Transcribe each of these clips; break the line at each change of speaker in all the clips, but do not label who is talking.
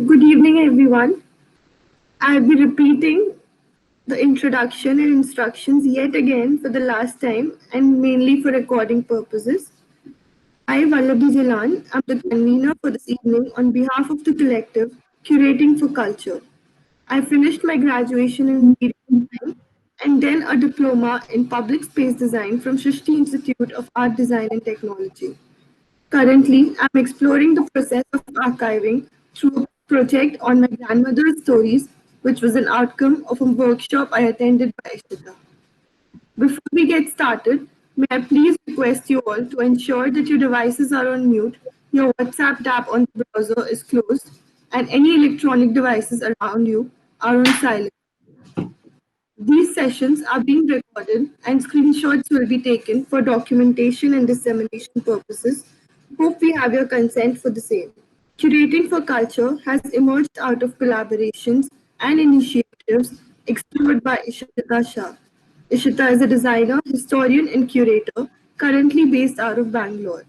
Good evening, everyone. I'll be repeating the introduction and instructions yet again for the last time and mainly for recording purposes. I, Vallabi Jalan, am the convener for this evening on behalf of the collective Curating for Culture. I finished my graduation in media design and then a diploma in public space design from Srishti Institute of Art, Design and Technology. Currently, I'm exploring the process of archiving through a project on my grandmother's stories, which was an outcome of a workshop I attended by Ishita. Before we get started, may I please request you all to ensure that your devices are on mute, your WhatsApp tab on the browser is closed, and any electronic devices around you are on silent. These sessions are being recorded and screenshots will be taken for documentation and dissemination purposes. Hope we have your consent for the same. Curating for Culture has emerged out of collaborations and initiatives explored by Ishita Shah. Ishita is a designer, historian, and curator currently based out of Bangalore.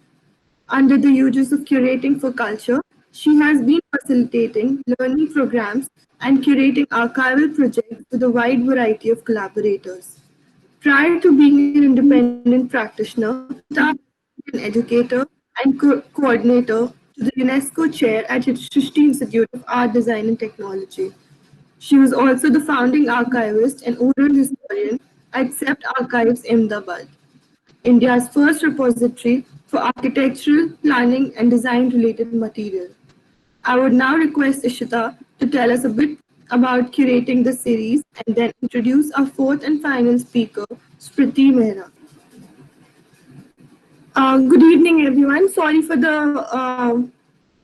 Under the aegis of Curating for Culture, she has been facilitating learning programs and curating archival projects with a wide variety of collaborators. Prior to being an independent practitioner, Ishita was an educator and coordinator to the UNESCO chair at Srishti Institute of Art, Design and Technology. She was also the founding archivist and oral historian at SEPT Archives, Ahmedabad, India's first repository for architectural, planning, and design related material. I would now request Ishita to tell us a bit about curating the series and then introduce our fourth and final speaker, Smriti Mehra. Good evening, everyone. Sorry for the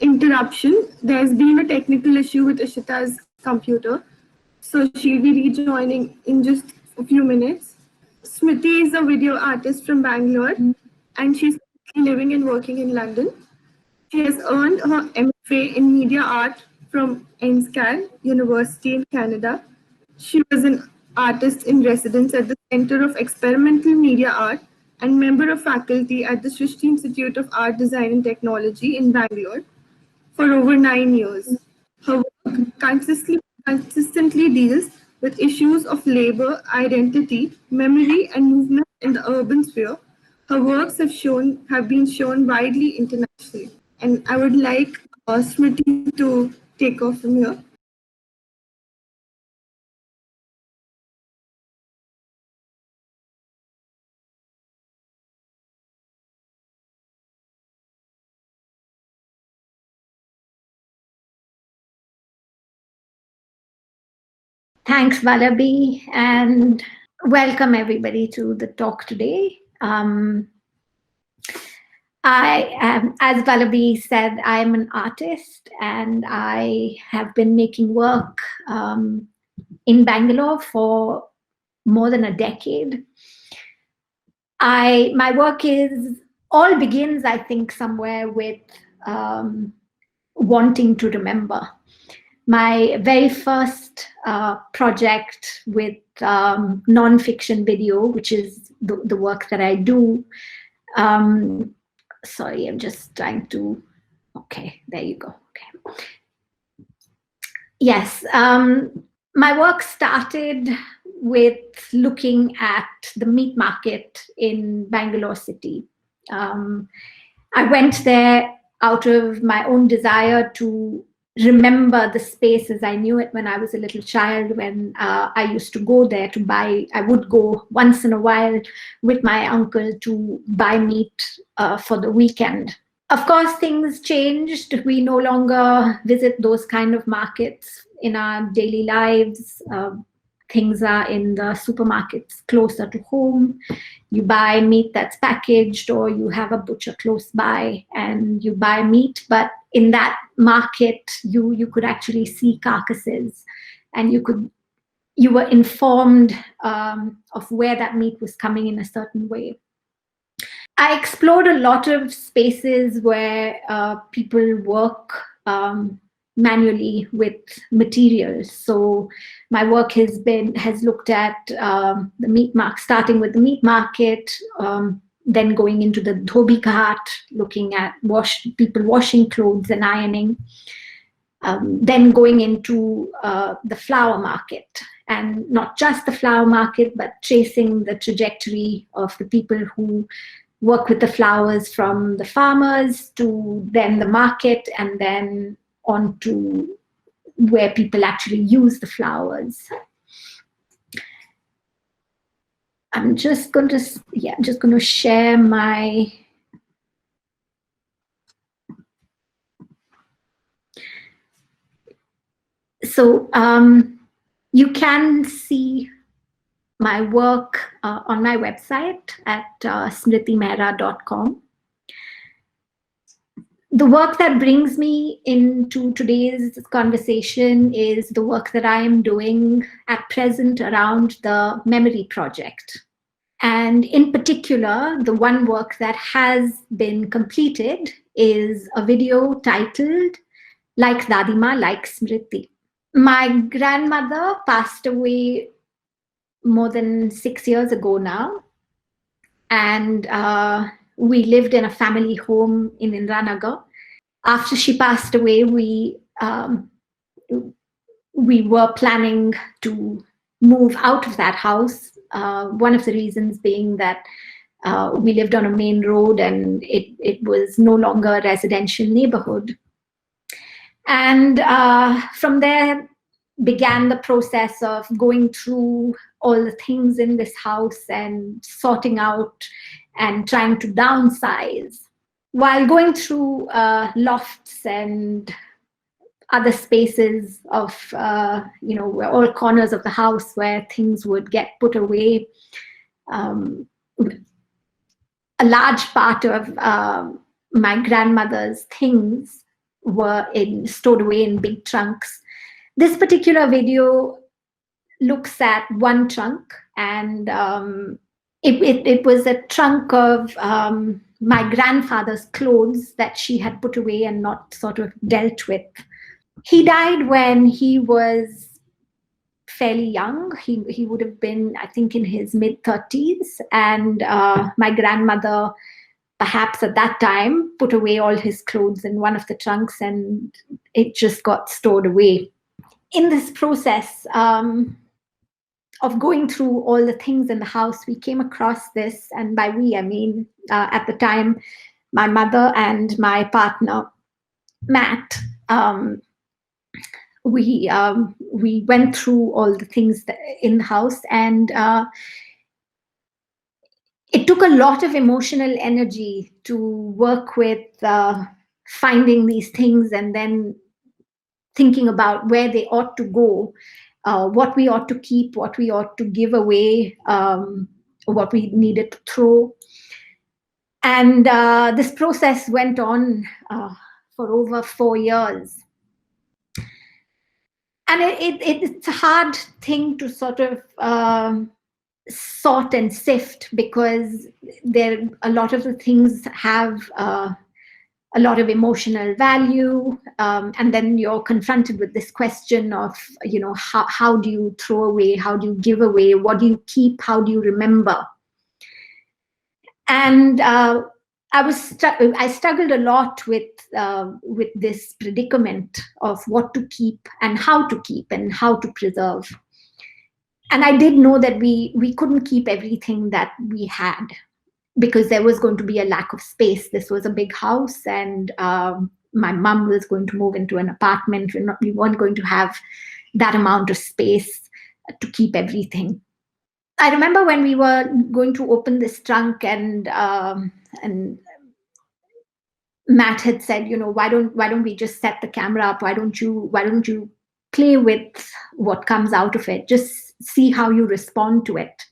interruption. There's been a technical issue with Ishita's computer, so she'll be rejoining in just a few minutes. Smriti is a video artist from Bangalore, and she's living and working in London. She has earned her MFA in Media Art from NSCAD University in Canada. She was an artist in residence at the Center of Experimental Media Art and member of faculty at the Srishti Institute of Art, Design and Technology in Bangalore for over 9 years. Her work consistently deals with issues of labor, identity, memory, and movement in the urban sphere. Her works have been shown widely internationally. And I would like Smriti to take off from here.
Thanks, Vallabhi, and welcome everybody to the talk today. I am, as Vallabhi said, I'm an artist and I have been making work in Bangalore for more than a decade. My work all begins, I think, somewhere with wanting to remember. My very first project with non-fiction video, which is the work that I do. Sorry, I'm just trying to, okay, there you go. Okay. Yes, my work started with looking at the meat market in Bangalore city. I went there out of my own desire to remember the space as I knew it when I was a little child, when I used to go there to buy. I would go once in a while with my uncle to buy meat for the weekend. Of course, things changed. We no longer visit those kind of markets in our daily lives. Things are in the supermarkets closer to home. You buy meat that's packaged, or you have a butcher close by and you buy meat. But in that market, you could actually see carcasses, and you were informed of where that meat was coming in a certain way. I explored a lot of spaces where people work manually with materials. So my work has looked at the meat market, starting with the meat market, then going into the dhobi ghat, looking at people washing clothes and ironing. then going into the flower market, and not just the flower market, but tracing the trajectory of the people who work with the flowers, from the farmers to then the market, and then on to where people actually use the flowers. I'm just going to share my you can see my work on my website at smritimehra.com. The work that brings me into today's conversation is the work that I am doing at present around the memory project. And in particular, the one work that has been completed is a video titled Like Dadima, Like Smriti. My grandmother passed away more than 6 years ago now. And we lived in a family home in Indranagar. After she passed away, we were planning to move out of that house. One of the reasons being that we lived on a main road and it was no longer a residential neighborhood. And from there began the process of going through all the things in this house and sorting out and trying to downsize. While going through lofts and other spaces of, all corners of the house where things would get put away, a large part of my grandmother's things were stored away in big trunks. This particular video looks at one trunk, and it was a trunk of my grandfather's clothes that she had put away and not sort of dealt with. He died when he was fairly young. He would have been, I think, in his mid-30s, and my grandmother, perhaps at that time, put away all his clothes in one of the trunks, and it just got stored away. In this process of going through all the things in the house, we came across this, and by we, I mean, at the time, my mother and my partner, Matt, we went through all the things in the house, and it took a lot of emotional energy to work with finding these things and then thinking about where they ought to go, what we ought to keep, what we ought to give away, what we needed to throw. And this process went on for over 4 years. And it's a hard thing to sort of sort and sift, because a lot of the things have a lot of emotional value, and then you're confronted with this question of, how do you throw away, how do you give away, what do you keep, how do you remember? And I struggled a lot with this predicament of what to keep and how to preserve. And I did know that we couldn't keep everything that we had, because there was going to be a lack of space. This was a big house, and my mom was going to move into an apartment. We weren't going to have that amount of space to keep everything. I remember when we were going to open this trunk, and Matt had said, why don't we just set the camera up? Why don't you play with what comes out of it? Just see how you respond to it.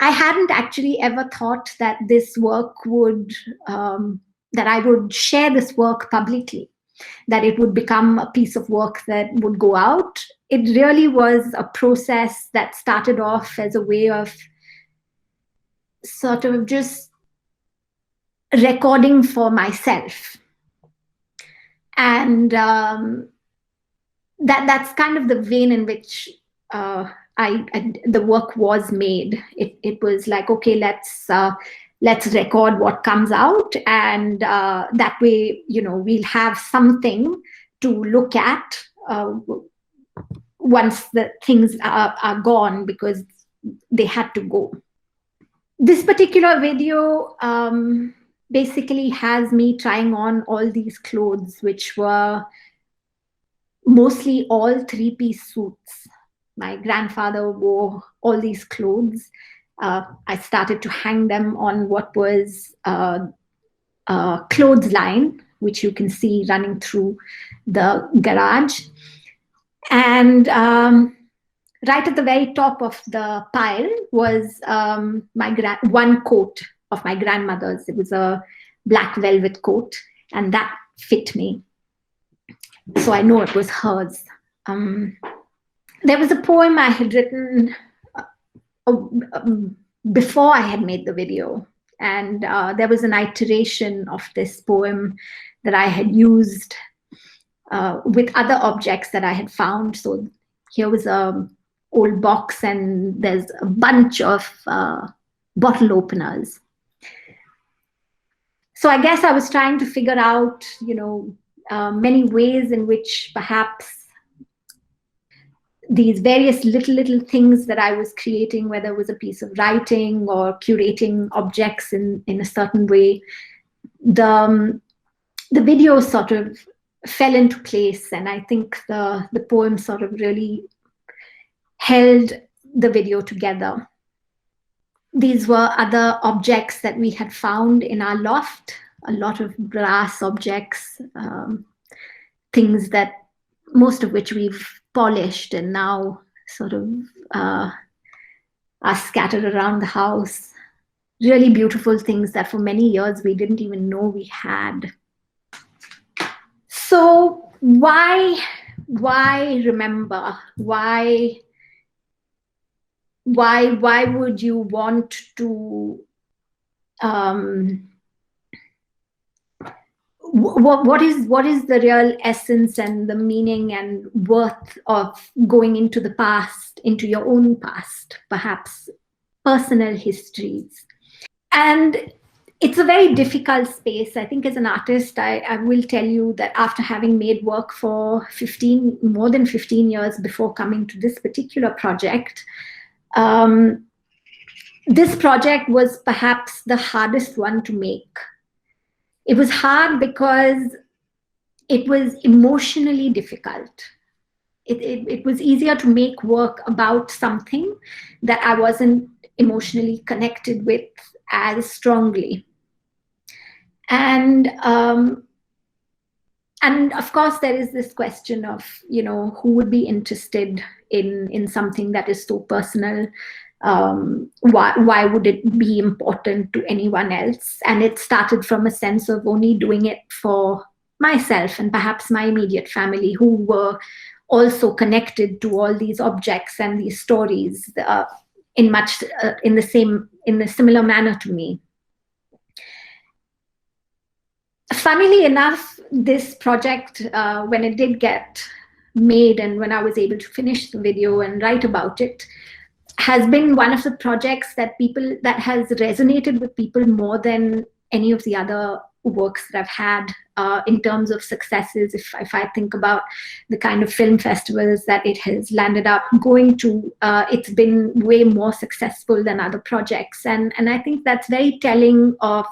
I hadn't actually ever thought that this work that I would share this work publicly, that it would become a piece of work that would go out. It really was a process that started off as a way of sort of just recording for myself. And that's kind of the vein in which the work was made. It was like, okay, let's record what comes out, and that way, we'll have something to look at once the things are gone, because they had to go. This particular video basically has me trying on all these clothes, which were mostly all three-piece suits. My grandfather wore all these clothes. I started to hang them on what was a clothesline, which you can see running through the garage. And right at the very top of the pile was one coat of my grandmother's. It was a black velvet coat, and that fit me. So I know it was hers. There was a poem I had written before I had made the video. And there was an iteration of this poem that I had used with other objects that I had found. So here was a old box, and there's a bunch of bottle openers. So I guess I was trying to figure out, many ways in which perhaps these various little things that I was creating, whether it was a piece of writing or curating objects in a certain way, the video sort of fell into place. And I think the poem sort of really held the video together. These were other objects that we had found in our loft, a lot of brass objects, things that most of which we've polished and now sort of are scattered around the house. Really beautiful things that for many years we didn't even know we had. So why remember? Why would you want to what is the real essence and the meaning and worth of going into the past, into your own past, perhaps personal histories? And it's a very difficult space. I think as an artist, I will tell you that after having made work for more than 15 years before coming to this particular project, this project was perhaps the hardest one to make. It was hard because it was emotionally difficult. It was easier to make work about something that I wasn't emotionally connected with as strongly. And of course, there is this question of, who would be interested in something that is so personal? Why would it be important to anyone else? And it started from a sense of only doing it for myself and perhaps my immediate family, who were also connected to all these objects and these stories in a similar manner to me. Funnily enough, this project, when it did get made and when I was able to finish the video and write about it, has been one of the projects that has resonated with people more than any of the other works that I've had in terms of successes. If I think about the kind of film festivals that it has landed up going to, it's been way more successful than other projects. And I think that's very telling of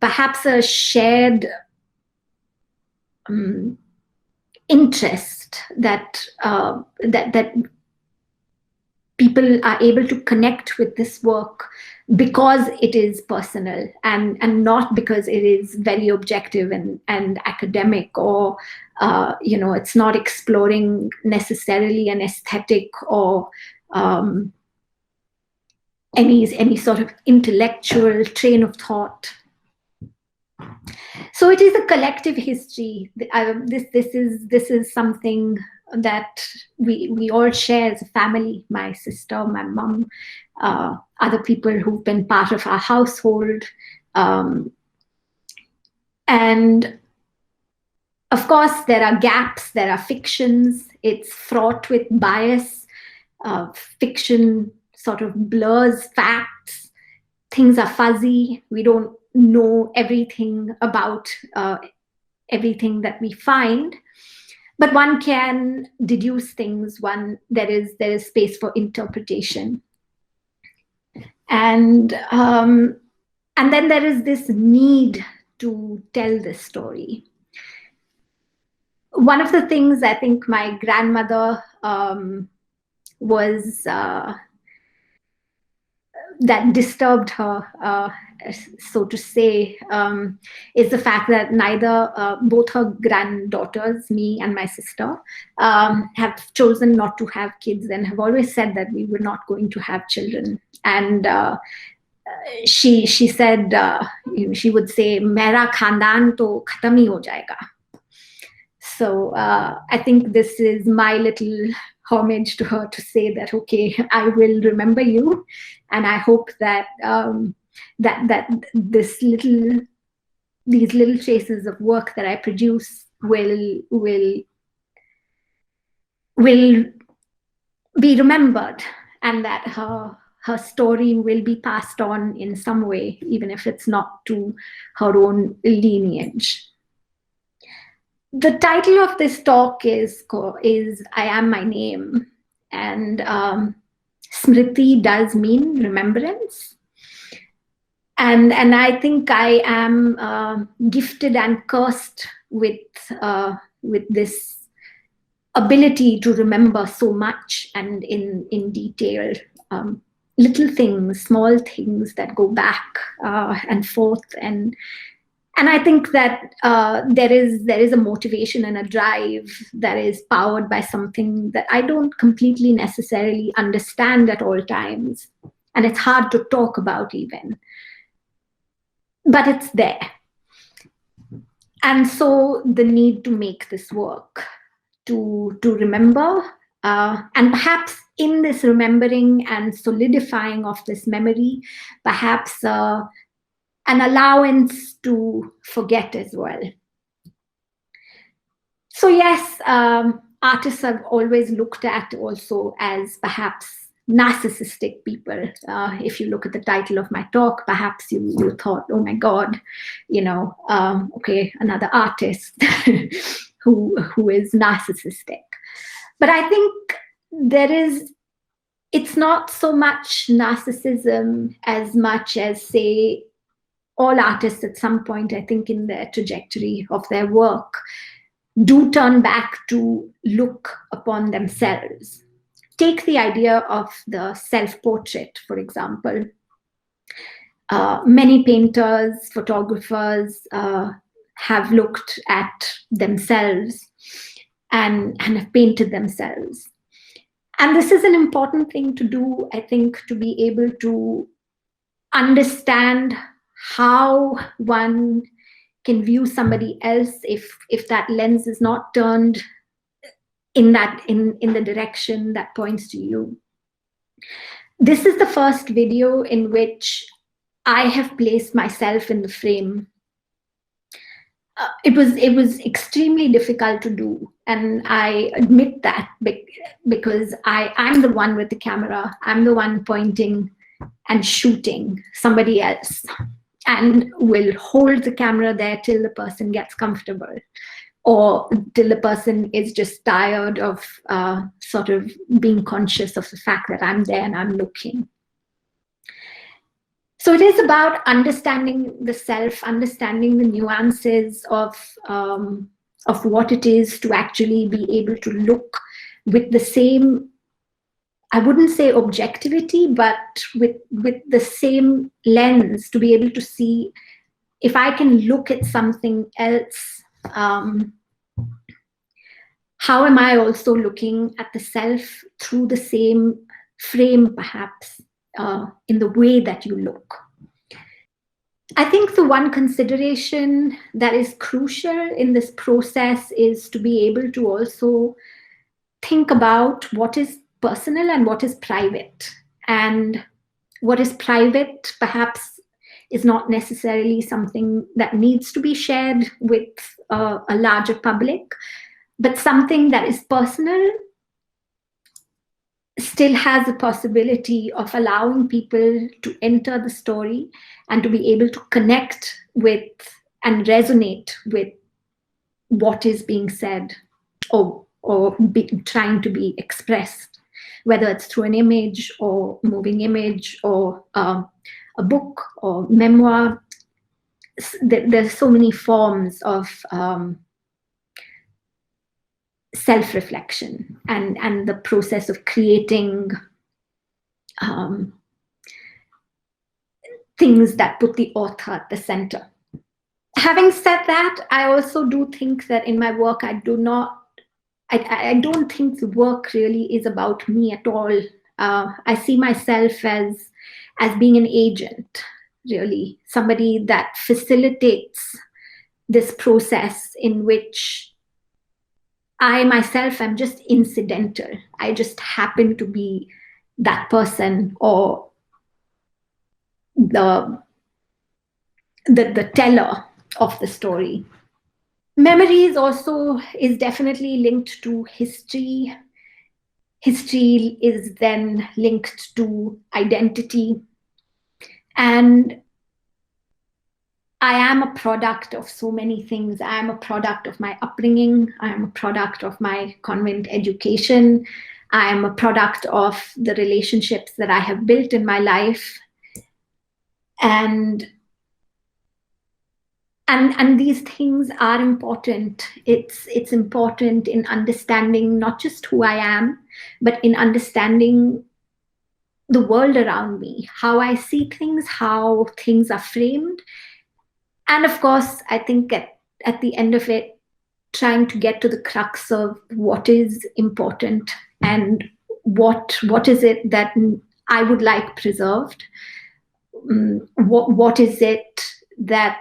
perhaps a shared interest that people are able to connect with this work because it is personal and not because it is very objective and academic, or it's not exploring necessarily an aesthetic or any sort of intellectual train of thought. So it is a collective history. This is something that we all share as a family. My sister, my mom, other people who've been part of our household, and of course there are gaps, there are fictions. It's fraught with bias. Fiction sort of blurs facts. Things are fuzzy. We don't know everything about everything that we find, but one can deduce things. There is space for interpretation, and then there is this need to tell this story. One of the things I think my grandmother was that disturbed her, so to say, is the fact that neither both her granddaughters, me and my sister, have chosen not to have kids and have always said that we were not going to have children. And she said, she would say, "Mera khandan to khatam hi ho jayega." So I think this is my little homage to her to say that, okay, I will remember you, and I hope that that these little traces of work that I produce will be remembered, and that her story will be passed on in some way, even if it's not to her own lineage. The title of this talk is I Am My Name, and Smriti does mean remembrance. And I think I am gifted and cursed with this ability to remember so much and in detail, little things, small things that go back and forth, and I think that there is a motivation and a drive that is powered by something that I don't completely necessarily understand at all times, and it's hard to talk about even, but it's there. And so the need to make this work, to remember, and perhaps in this remembering and solidifying of this memory, perhaps an allowance to forget as well. So yes, artists are always looked at also as perhaps narcissistic people. If you look at the title of my talk, perhaps you thought, oh my God, okay, another artist who is narcissistic. But I think it's not so much narcissism as much as, say, all artists at some point, I think, in their trajectory of their work, do turn back to look upon themselves. Take the idea of the self-portrait, for example. Many painters, photographers have looked at themselves and have painted themselves. And this is an important thing to do, I think, to be able to understand how one can view somebody else if that lens is not turned in the direction that points to you. This is the first video in which I have placed myself in the frame. It was extremely difficult to do, and I admit that because I'm the one with the camera. I'm the one pointing and shooting somebody else, and will hold the camera there till the person gets comfortable, or till the person is just tired of sort of being conscious of the fact that I'm there and I'm looking. So it is about understanding the self, understanding the nuances of what it is to actually be able to look with the same, I wouldn't say objectivity, but with the same lens, to be able to see if I can look at something else, how am I also looking at the self through the same frame, perhaps, in the way that you look. I think the one consideration that is crucial in this process is to be able to also think about what is personal and what is private. And what is private perhaps is not necessarily something that needs to be shared with a larger public, but something that is personal still has a possibility of allowing people to enter the story and to be able to connect with and resonate with what is being said or trying to be expressed, whether it's through an image or moving image or a book or memoir. There's so many forms of self-reflection and the process of creating things that put the author at the center. Having said that, I also do think that in my work, I don't think the work really is about me at all. I see myself as being an agent, really, somebody that facilitates this process in which I myself am just incidental. I just happen to be that person or the teller of the story. Memory is definitely linked to history. History is then linked to identity. And I am a product of so many things. I am a product of my upbringing. I am a product of my convent education. I am a product of the relationships that I have built in my life. And these things are important. It's important in understanding not just who I am, but in understanding the world around me, how I see things, how things are framed. And of course, I think at the end of it, trying to get to the crux of what is important and what is it that I would like preserved. What is it that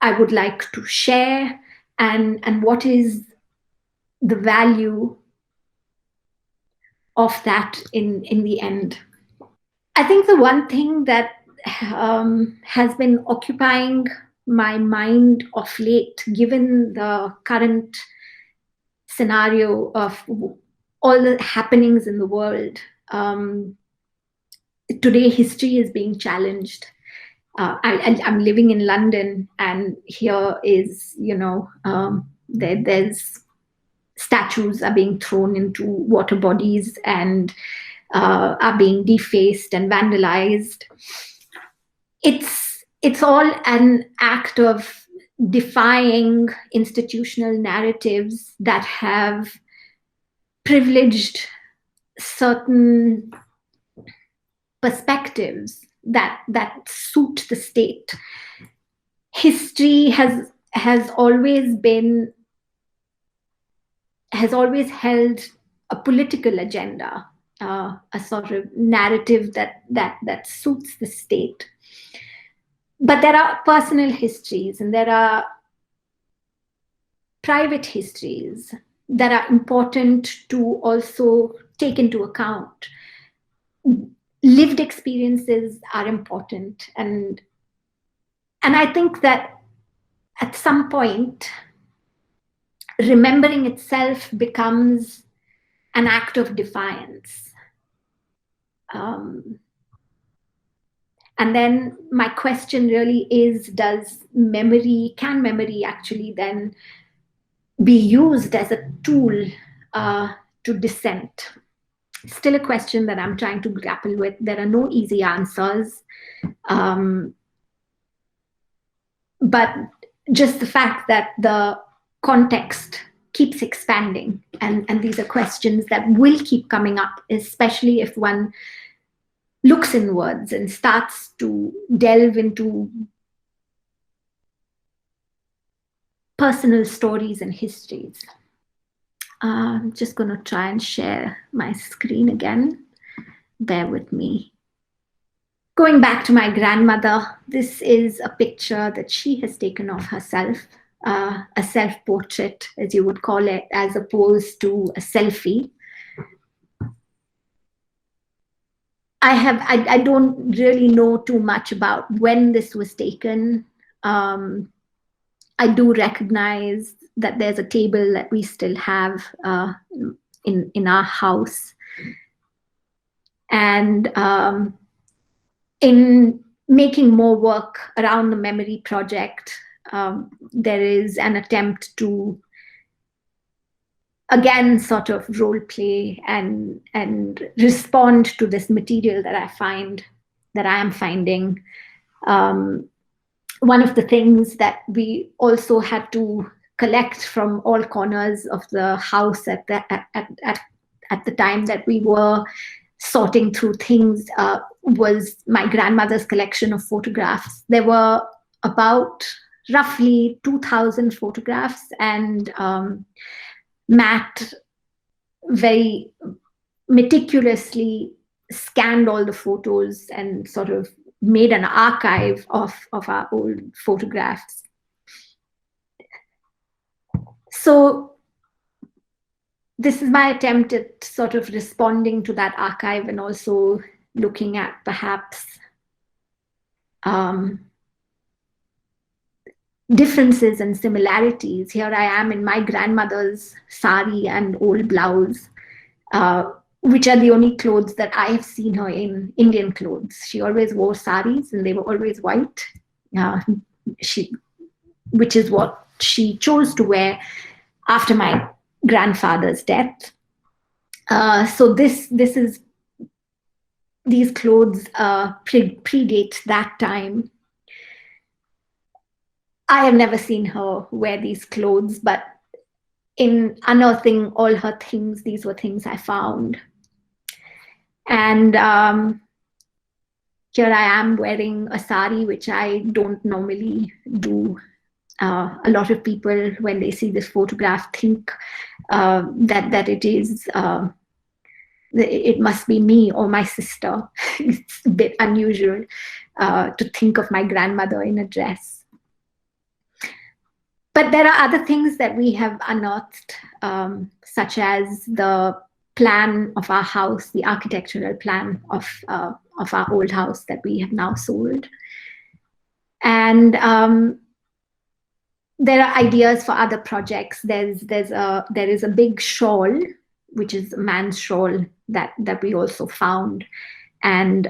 I would like to share, and what is the value of that in the end. I think the one thing that has been occupying my mind of late, given the current scenario of all the happenings in the world, today history is being challenged. I'm living in London, and here is, there's statues are being thrown into water bodies and are being defaced and vandalized. It's all an act of defying institutional narratives that have privileged certain perspectives that suit the state. History has always held a political agenda, a sort of narrative that suits the state. But there are personal histories and there are private histories that are important to also take into account. Lived experiences are important, and I think that at some point, remembering itself becomes an act of defiance. And then my question really is, can memory actually then be used as a tool to dissent? Still a question that I'm trying to grapple with. There are no easy answers. But just the fact that the context keeps expanding, and these are questions that will keep coming up, especially if one looks inwards and starts to delve into personal stories and histories. I'm just going to try and share my screen again. Bear with me. Going back to my grandmother, this is a picture that she has taken of herself, a self-portrait, as you would call it, as opposed to a selfie. I don't really know too much about when this was taken. I do recognize that there's a table that we still have in our house. And in making more work around the memory project, there is an attempt to, again, sort of role play and respond to this material that I am finding. One of the things that we also had to collect from all corners of the house at the time that we were sorting through things was my grandmother's collection of photographs. There were about roughly 2,000 photographs, and Matt very meticulously scanned all the photos and sort of made an archive of our old photographs. So this is my attempt at sort of responding to that archive and also looking at perhaps differences and similarities. Here I am in my grandmother's sari and old blouse, which are the only clothes that I have seen her in, Indian clothes. She always wore saris and they were always white, which is what she chose to wear after my grandfather's death. So these clothes predate that time. I have never seen her wear these clothes, but in unearthing all her things, these were things I found. And here I am wearing a sari, which I don't normally do. A lot of people, when they see this photograph, think that it is, it must be me or my sister. It's a bit unusual to think of my grandmother in a dress. But there are other things that we have unearthed, such as the plan of our house, the architectural plan of our old house that we have now sold. And there are ideas for other projects. There is a big shawl, which is a man's shawl that we also found. And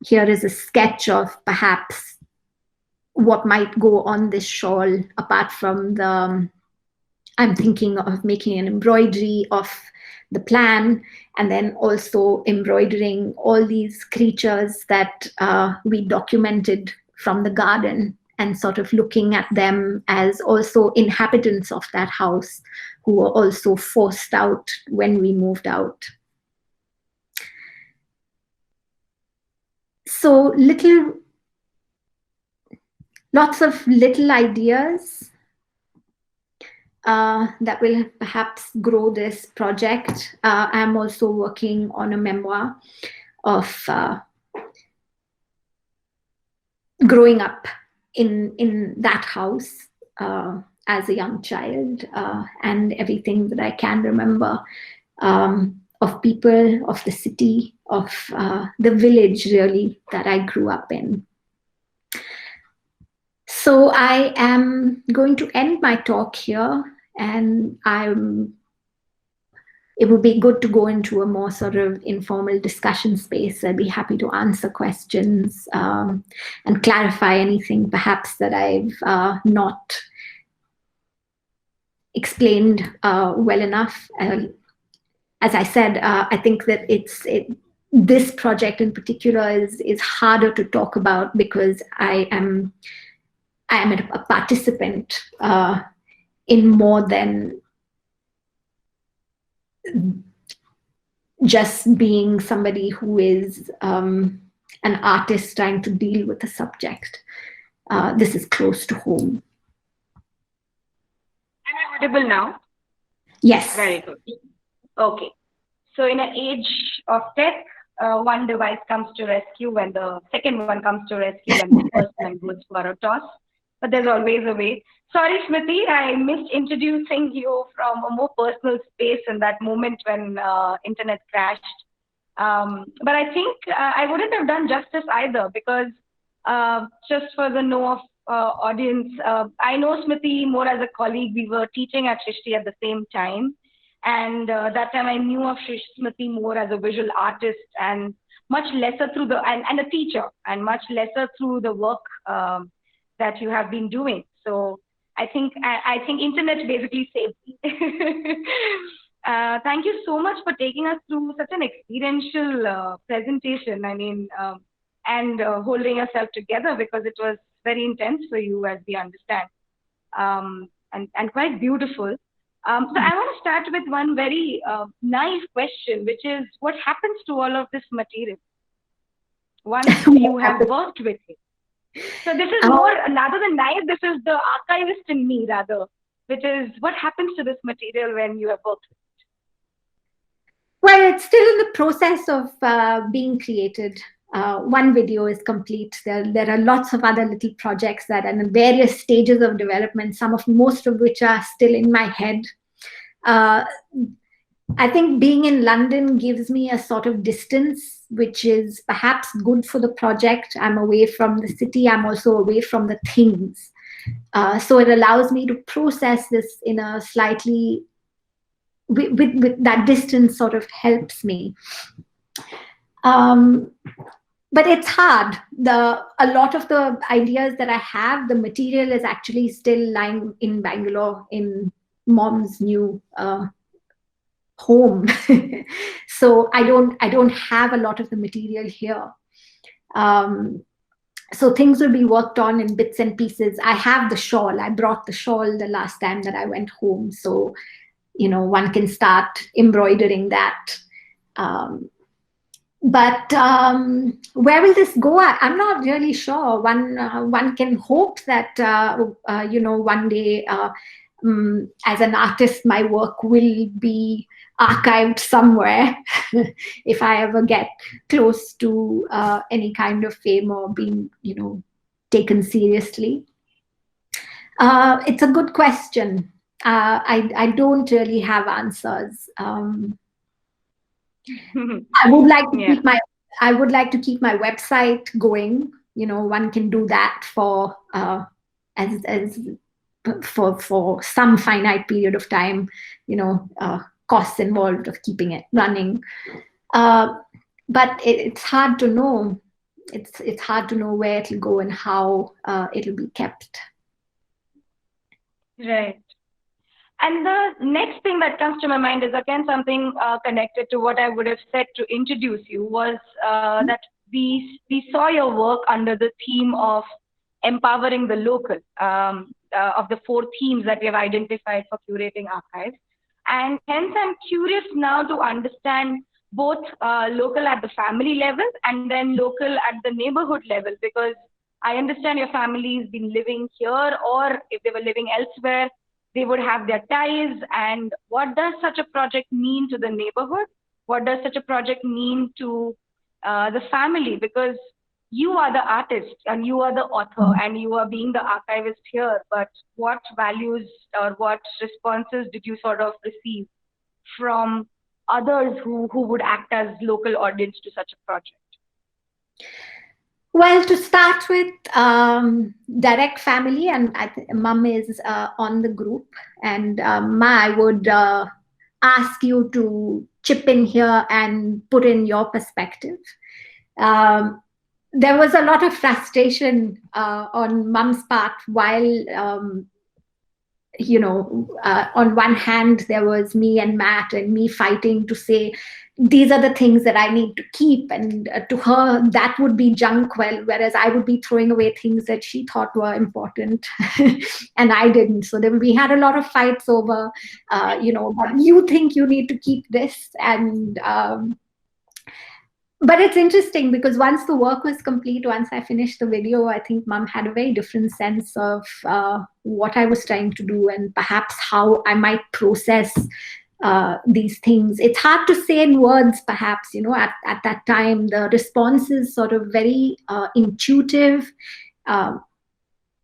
here is a sketch of perhaps what might go on this shawl, apart from I'm thinking of making an embroidery of the plan, and then also embroidering all these creatures that we documented from the garden, and sort of looking at them as also inhabitants of that house who were also forced out when we moved out. So lots of little ideas that will perhaps grow this project. I'm also working on a memoir of growing up in that house as a young child, and everything that I can remember of people, of the city, of the village really that I grew up in. So I am going to end my talk here, and it would be good to go into a more sort of informal discussion space. I'd be happy to answer questions and clarify anything perhaps that I've not explained well enough. As I said, I think that this project in particular is harder to talk about because I am a participant in more than just being somebody who is an artist trying to deal with a subject. This is close to home.
Am I audible now?
Yes.
Very good. Okay. So in an age of tech, one device comes to rescue when the second one comes to rescue when the first one goes for a toss. But there's always a way. Sorry, Smriti, I missed introducing you from a more personal space in that moment when internet crashed. But I think I wouldn't have done justice either, because just for the know of audience, I know Smriti more as a colleague. We were teaching at Srishti at the same time. And that time I knew of Smriti more as a visual artist, and much lesser through and a teacher, and much lesser through the work that you have been doing. So I think internet basically saved me. Thank you so much for taking us through such an experiential presentation. I mean, and holding yourself together, because it was very intense for you, as we understand, and quite beautiful. So I want to start with one very naive question, which is, what happens to all of this material once you have worked with it? So this is more, rather than naive, this is the archivist in me, rather, which is, what happens to this material when you have worked with it?
Well, it's still in the process of being created. One video is complete. There are lots of other little projects that are in various stages of development, most of which are still in my head. I think being in London gives me a sort of distance, which is perhaps good for the project. I'm away from the city. I'm also away from the things. So it allows me to process this in a slightly, with that distance sort of helps me. But it's hard. A lot of the ideas that I have, the material is actually still lying in Bangalore in mom's new home. So I don't have a lot of the material here. So things will be worked on in bits and pieces. I have the shawl. I brought the shawl the last time that I went home. So, one can start embroidering that. But where will this go at? I'm not really sure. One can hope that, one day, as an artist, my work will be archived somewhere if I ever get close to any kind of fame or being, taken seriously. It's a good question. I don't really have answers. I would like to keep my website going. One can do that for for some finite period of time. Costs involved of keeping it running, but it's hard to know. It's hard to know where it'll go and how it'll be kept.
Right. And the next thing that comes to my mind is again something connected to what I would have said to introduce you, was that we saw your work under the theme of empowering the local, of the 4 themes that we have identified for curating archives. And hence I'm curious now to understand both local at the family level and then local at the neighborhood level, because I understand your family's been living here, or if they were living elsewhere, they would have their ties. And what does such a project mean to the neighborhood? What does such a project mean to the family? Because you are the artist and you are the author and you are being the archivist here, but what values or what responses did you sort of receive from others who would act as local audience to such a project?
Well, to start with, direct family, and mom is on the group, and Ma, I would ask you to chip in here and put in your perspective. There was a lot of frustration on mom's part while, on one hand, there was me and Matt and me fighting to say, these are the things that I need to keep. And to her, that would be junk, whereas I would be throwing away things that she thought were important and I didn't. So then we had a lot of fights over, but you think you need to keep this. And but it's interesting because once the work was complete, once I finished the video, I think mom had a very different sense of what I was trying to do and perhaps how I might process these things. It's hard to say in words, perhaps, at that time. The response is sort of very intuitive.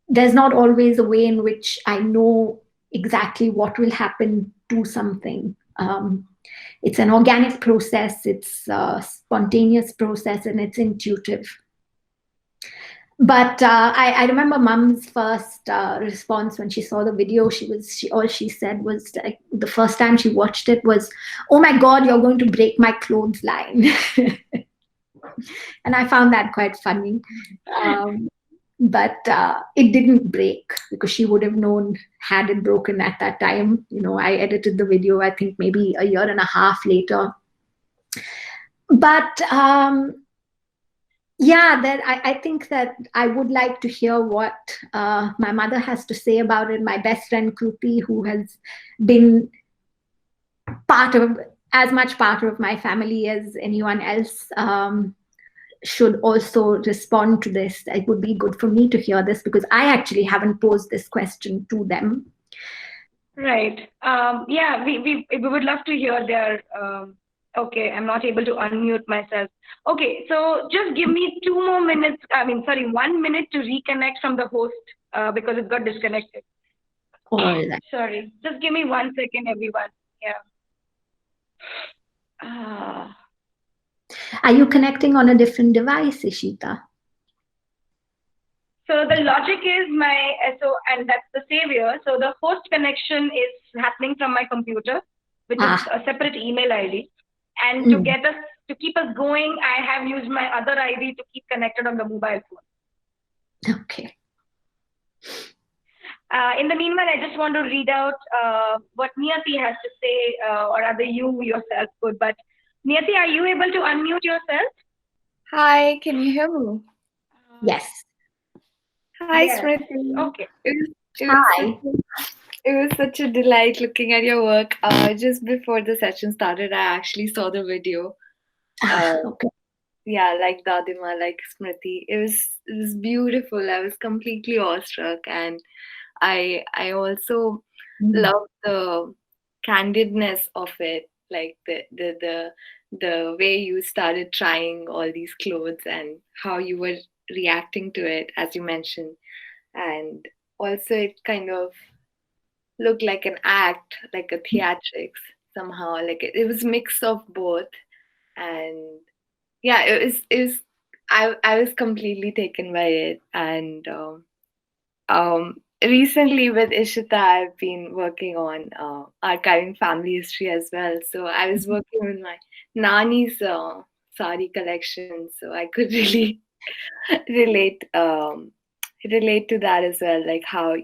There's not always a way in which I know exactly what will happen to something. It's an organic process, it's a spontaneous process, and it's intuitive. But I remember mom's first response when she saw the video. All she said was, like, the first time she watched it was, "Oh my God, you're going to break my clothesline." And I found that quite funny. but it didn't break, because she would have known had it broken at that time. I edited the video, I think maybe a year and a half later. But yeah, that I think that I would like to hear what my mother has to say about it. My best friend Kruti, who has been as much part of my family as anyone else, should also respond to this. It would be good for me to hear this, because I actually haven't posed this question to them.
Right. Yeah, we would love to hear their. Okay, I'm not able to unmute myself. Okay, so just give me 2 more minutes. 1 minute to reconnect from the host because it got disconnected.
All right.
Sorry, just give me 1 second, everyone. Yeah.
Are you connecting on a different device, Ishita?
So the logic is and that's the savior. So the host connection is happening from my computer, which is a separate email ID. And to keep us going, I have used my other ID to keep connected on the mobile phone.
Okay.
In the meanwhile, I just want to read out what Niyati has to say, or rather you yourself could. But Niyati, are you able to unmute yourself?
Hi, can you hear me?
Yes.
Hi,
Yes.
Smriti.
Okay.
Hi.
It was such a delight looking at your work. Just before the session started, I actually saw the video.
Okay.
Yeah, like Dadima, like Smriti. It was beautiful. I was completely awestruck, and I also love the candidness of it, like the way you started trying all these clothes and how you were reacting to it, as you mentioned. And also it kind of looked like an act, like a theatrics somehow. Like it was mix of both. And yeah, it was I was completely taken by it. And recently with Ishita, I've been working on archiving family history as well. So I was working with my Nani's sari collection, so I could really relate relate to that as well, like how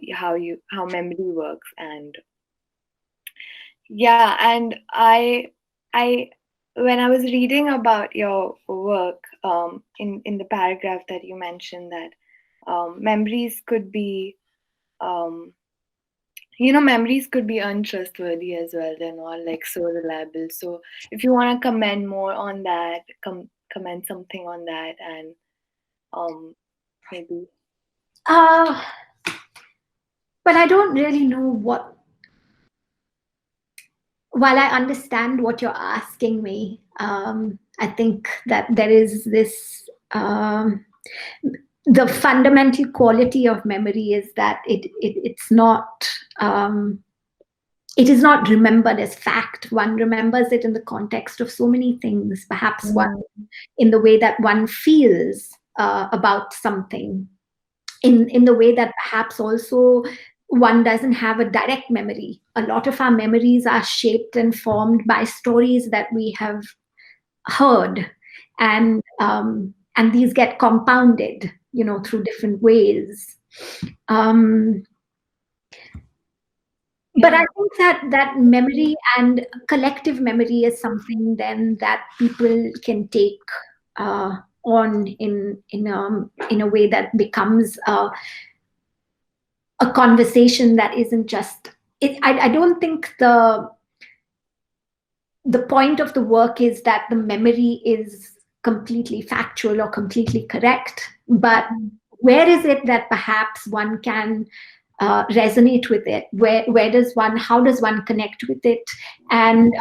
memory works. And yeah, and I when I was reading about your work, in the paragraph that you mentioned that memories could be memories could be untrustworthy as well. They're not like so reliable. So if you want to comment more on that, comment something on that, and maybe.
But I don't really know what. While I understand what you're asking me, I think that there is this. The fundamental quality of memory is that it's not. It is not remembered as fact. One remembers it in the context of so many things, perhaps one in the way that one feels about something, in the way that perhaps also one doesn't have a direct memory. A lot of our memories are shaped and formed by stories that we have heard, and these get compounded, through different ways. But I think that memory and collective memory is something then that people can take on in a way that becomes a conversation that isn't just it. I don't think the point of the work is that the memory is completely factual or completely correct, but where is it that perhaps one can resonate with it? How does one connect with it? And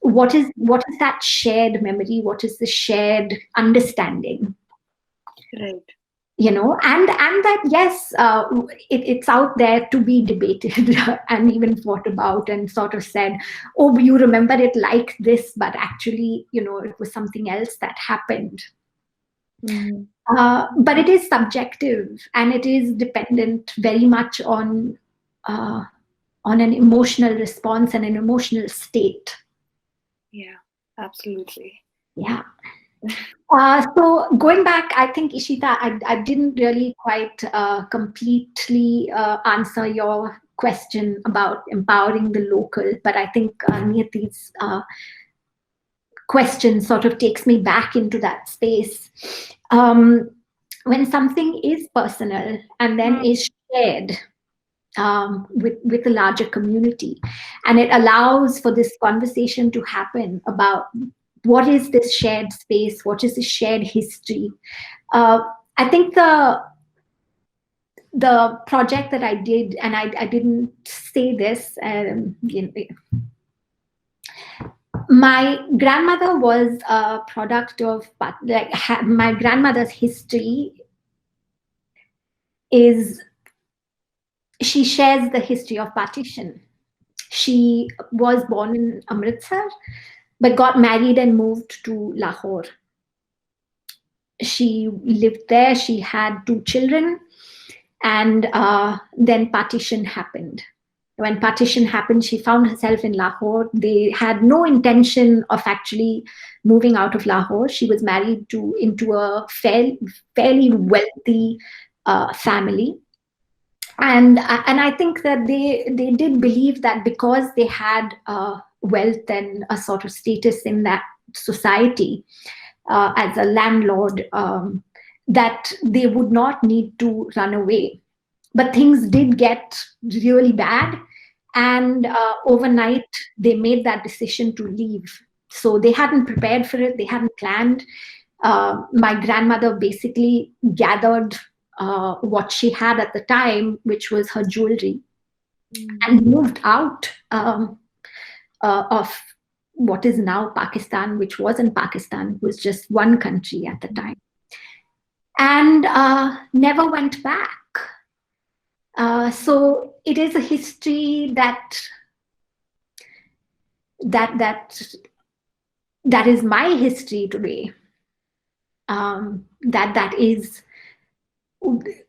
what is that shared memory? What is the shared understanding?
Right.
And that, yes, it's out there to be debated and even thought about and sort of said, oh, you remember it like this, but actually, it was something else that happened. But it is subjective, and it is dependent very much on an emotional response and an emotional state.
Yeah, absolutely.
Yeah. So going back, I think, Ishita, I didn't really quite completely answer your question about empowering the local, but I think Niyati's question sort of takes me back into that space. When something is personal and then is shared with a larger community, and it allows for this conversation to happen about what is this shared space, what is this shared history. I think the project that I did, and I didn't say this, my grandmother was a product of, like, my grandmother's history is, she shares the history of partition. She was born in Amritsar, but got married and moved to Lahore. She lived there, she had 2 children, and then partition happened. When partition happened, she found herself in Lahore. They had no intention of actually moving out of Lahore. She was married into a fairly wealthy family. And I think that they did believe that because they had wealth and a sort of status in that society as a landlord, that they would not need to run away. But things did get really bad, and overnight they made that decision to leave. So they hadn't prepared for it, they hadn't planned. My grandmother basically gathered what she had at the time, which was her jewelry, and moved out of what is now Pakistan, which wasn't Pakistan, it was just one country at the time, and never went back. So it is a history that is my history today. That is,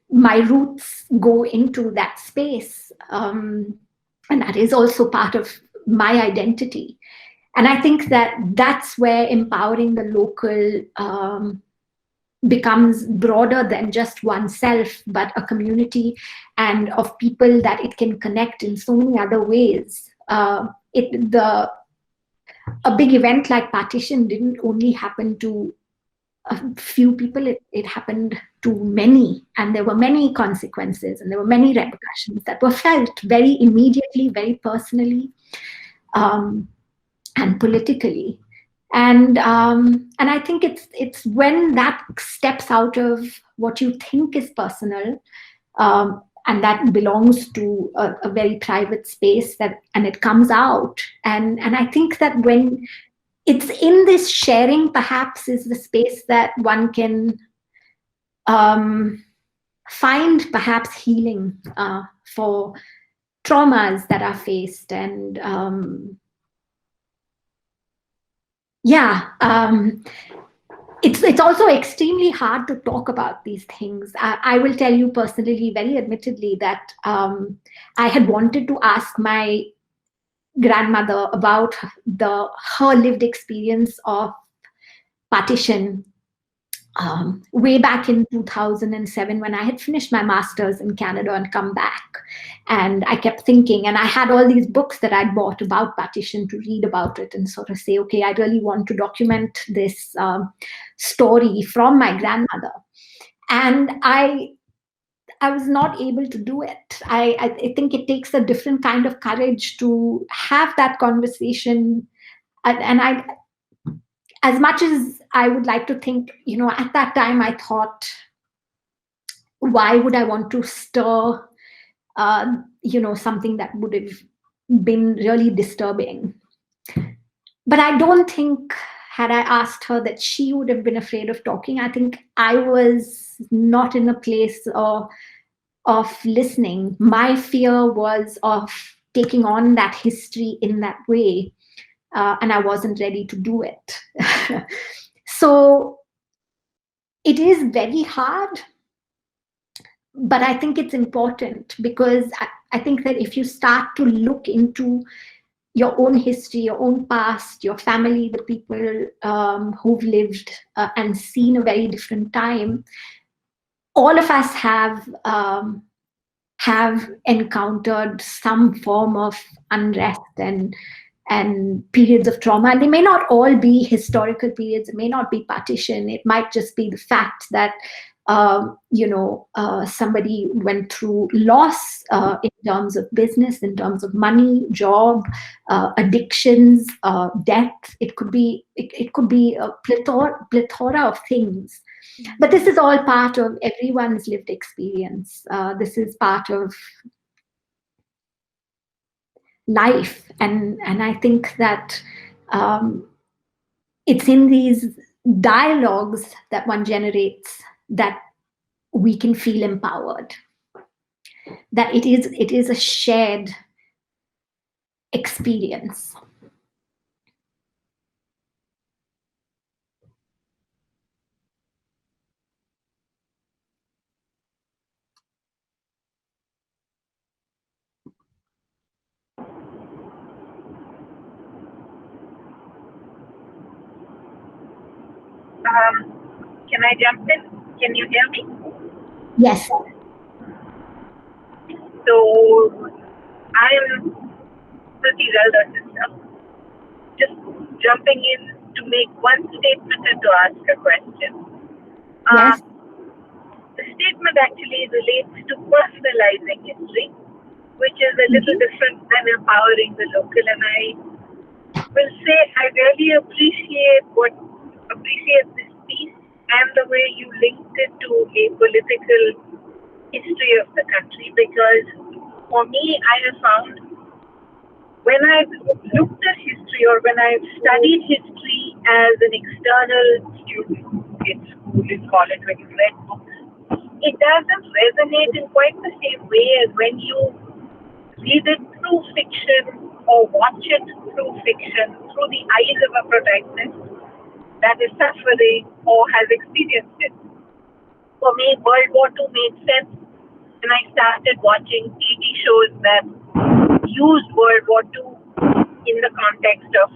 my roots go into that space, and that is also part of my identity. And I think that that's where empowering the local becomes broader than just oneself, but a community and of people that it can connect in so many other ways. A big event like partition didn't only happen to a few people, it happened to many, and there were many consequences and there were many repercussions that were felt very immediately, very personally, and politically. And I think it's when that steps out of what you think is personal, and that belongs to a very private space, and it comes out. And I think that when it's in this sharing, perhaps, is the space that one can find perhaps healing for traumas that are faced. And it's also extremely hard to talk about these things. I will tell you personally, very admittedly, that I had wanted to ask my grandmother about her lived experience of partition way back in 2007, when I had finished my master's in Canada and come back. And I kept thinking, and I had all these books that I'd bought about partition to read about it and sort of say, okay, I really want to document this story from my grandmother. And I was not able to do it. I think it takes a different kind of courage to have that conversation. And I, as much as I would like to think, at that time I thought, why would I want to stir, something that would have been really disturbing? But I don't think, had I asked her, that she would have been afraid of talking. I think I was not in a place of listening. My fear was of taking on that history in that way, and I wasn't ready to do it. So it is very hard, but I think it's important, because I think that if you start to look into your own history, your own past, your family, the people who've lived and seen a very different time. All of us have encountered some form of unrest and periods of trauma. And they may not all be historical periods. It may not be partition. It might just be the fact that somebody went through loss in terms of business, in terms of money, job, addictions, death. It could be a plethora of things. But this is all part of everyone's lived experience. This is part of life, and I think that it's in these dialogues that one generates that we can feel empowered. That it is a shared experience.
Can I jump in? Can you hear me?
Yes.
So I am Smriti's elder sister. Just jumping in to make one statement and to ask a question.
Yes.
The statement actually relates to personalizing history, which is a little different than empowering the local. And I will say I really appreciate this piece and the way you linked it to a political history of the country, because for me, I have found when I've looked at history or when I've studied history as an external student in school, in college, when you read books, it doesn't resonate in quite the same way as when you read it through fiction or watch it through fiction, through the eyes of a protagonist that is suffering or has experienced it. For me, World War II made sense when I started watching TV shows that used World War II in the context of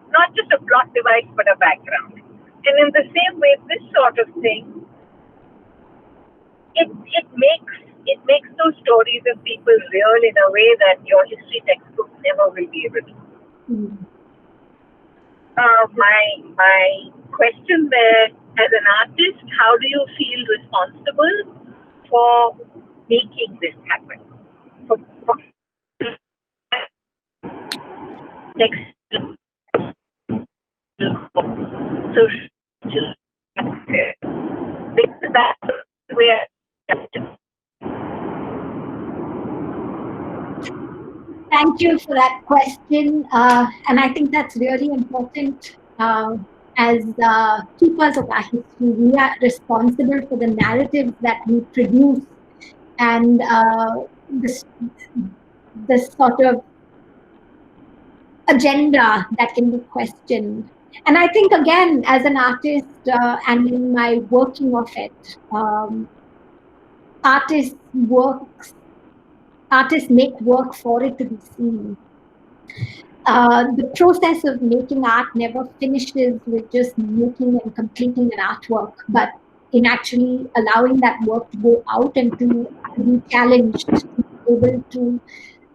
not just a plot device but a background. And in the same way, this sort of thing, it makes those stories of people real in a way that your history textbooks never will be able to. My question there, as an artist, how do you feel responsible for making this happen? For next, social, because that's where.
Thank you for that question. And I think that's really important. As keepers of our history, we are responsible for the narratives that we produce and this sort of agenda that can be questioned. And I think, again, as an artist and in my working of it, artists make work for it to be seen. The process of making art never finishes with just making and completing an artwork, but in actually allowing that work to go out and to be challenged, to be able to,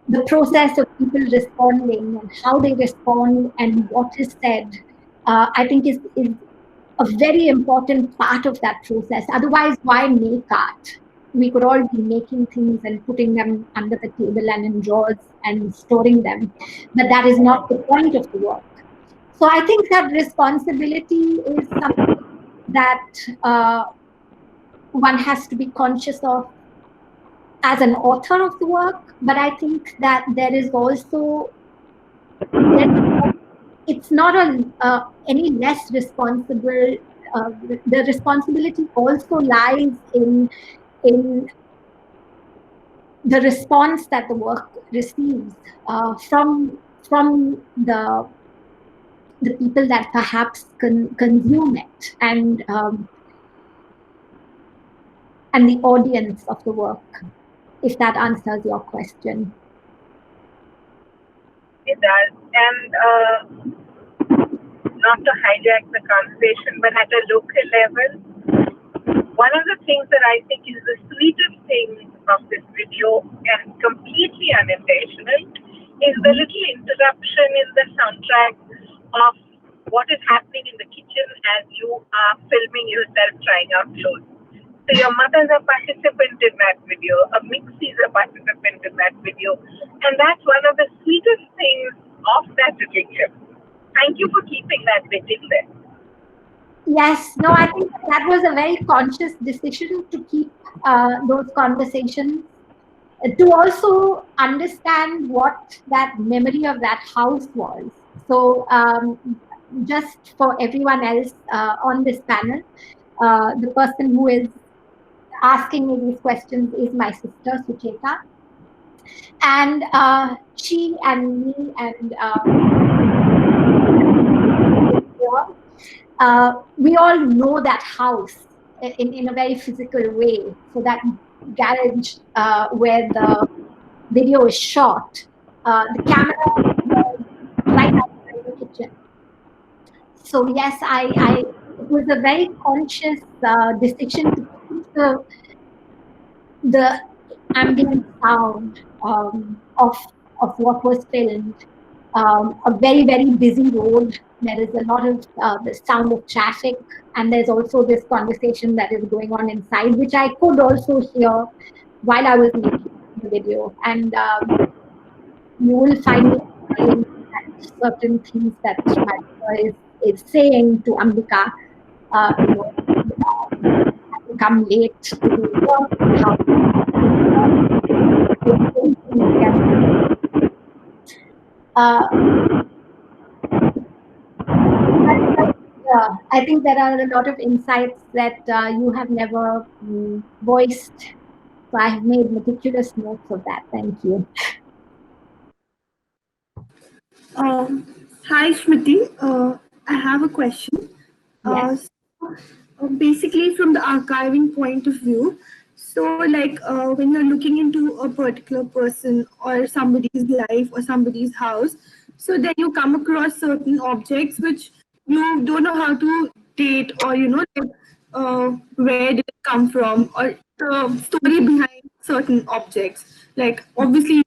the process of people responding and how they respond and what is said, I think is a very important part of that process. Otherwise, why make art? We could all be making things and putting them under the table and in drawers and storing them. But that is not the point of the work. So I think that responsibility is something that one has to be conscious of as an author of the work. But I think that there is also, it's not any less responsible. The responsibility also lies in the response that the work receives from the people that perhaps consume it and the audience of the work, if that answers your question.
does. And not to hijack the conversation, but at a local level, one of the things that I think is the sweetest thing of this video, and completely unintentional, is the little interruption in the soundtrack of what is happening in the kitchen as you are filming yourself trying out clothes. So your mother is a participant in that video, a mixie is a participant in that video, and that's one of the sweetest things of that little clip. Thank you for keeping that bit in there.
Yes, no, I think that was a very conscious decision to keep those conversations, to also understand what that memory of that house was. So just for everyone else on this panel, the person who is asking me these questions is my sister, Sucheta. And she and me and we all know that house in a very physical way. So that garage where the video is shot, the camera was right outside the kitchen. So yes, it was a very conscious decision to keep the ambient sound of what was filmed. A very, very busy road. There is a lot of the sound of traffic, and there's also this conversation that is going on inside, which I could also hear while I was making the video. And you will find me smiling at certain things that my mother is saying to Ambika. To come late to do work, how I think there are a lot of insights that you have never voiced. So I have made meticulous notes of that. Thank you.
Hi, Smriti. I have a question.
Yes.
Basically, from the archiving point of view, so like when you're looking into a particular person or somebody's life or somebody's house, so then you come across certain objects which you don't know how to date, or like, where did it come from, or the story behind certain objects. Like obviously,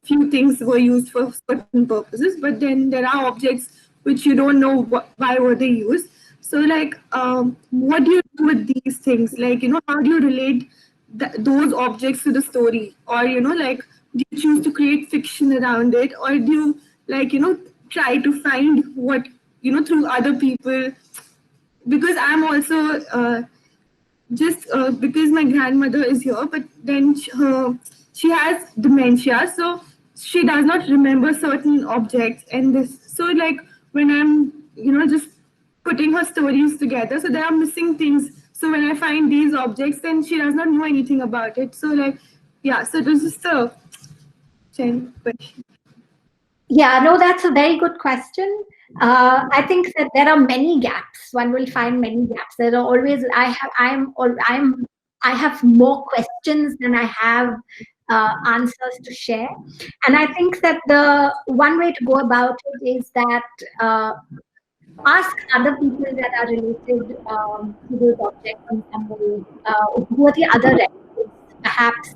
few things were used for certain purposes, but then there are objects which you don't know why were they used. So like, what do you do with these things? Like, how do you relate those objects to the story? Or, like, do you choose to create fiction around it? Or do you, like, try to find what, through other people? Because I'm also, just because my grandmother is here, but then she has dementia. So she does not remember certain objects. And this, so like, when I'm, just putting her stories together, so there are missing things. So when I find these objects, then she does not know anything about it. So like, yeah, so it was just a question.
Yeah, no, that's a very good question. I think that there are many gaps. One will find many gaps. There are always. I have more questions than I have answers to share, and I think that the one way to go about it is that ask other people that are related to those objects in some way. Who are the other relatives? Perhaps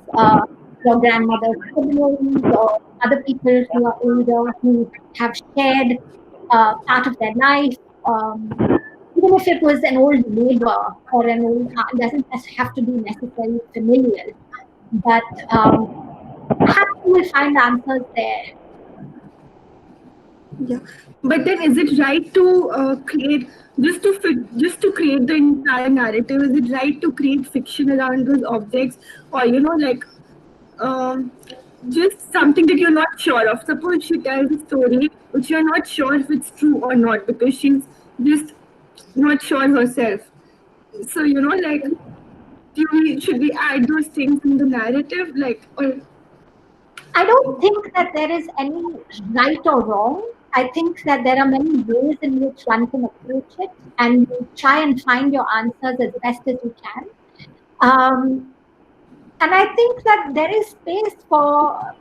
your grandmother's siblings or other people who are older who have shared part of their life. Even if it was an old neighbor or an old aunt, it doesn't have to be necessarily familial. But perhaps you will find answers there.
Yeah, but then is it right to create just to create the entire narrative? Is it right to create fiction around those objects, or like just something that you're not sure of? Suppose she tells a story which you're not sure if it's true or not because she's just not sure herself. So like, should we add those things in the narrative, like, or?
I don't think that there is any right or wrong. I think that there are many ways in which one can approach it, and you try and find your answers as best as you can. And I think that there is space for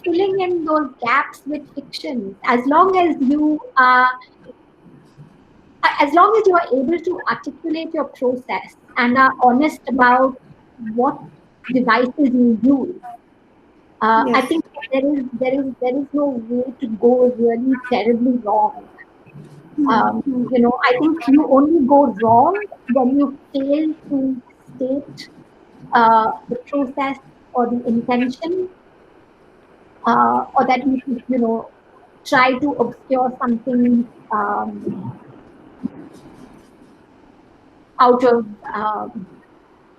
filling in those gaps with fiction, as long as you are able to articulate your process and are honest about what devices you use. I
Yes.
think there is no way to go really terribly wrong. I think you only go wrong when you fail to state the process or the intention, or that you try to obscure something out of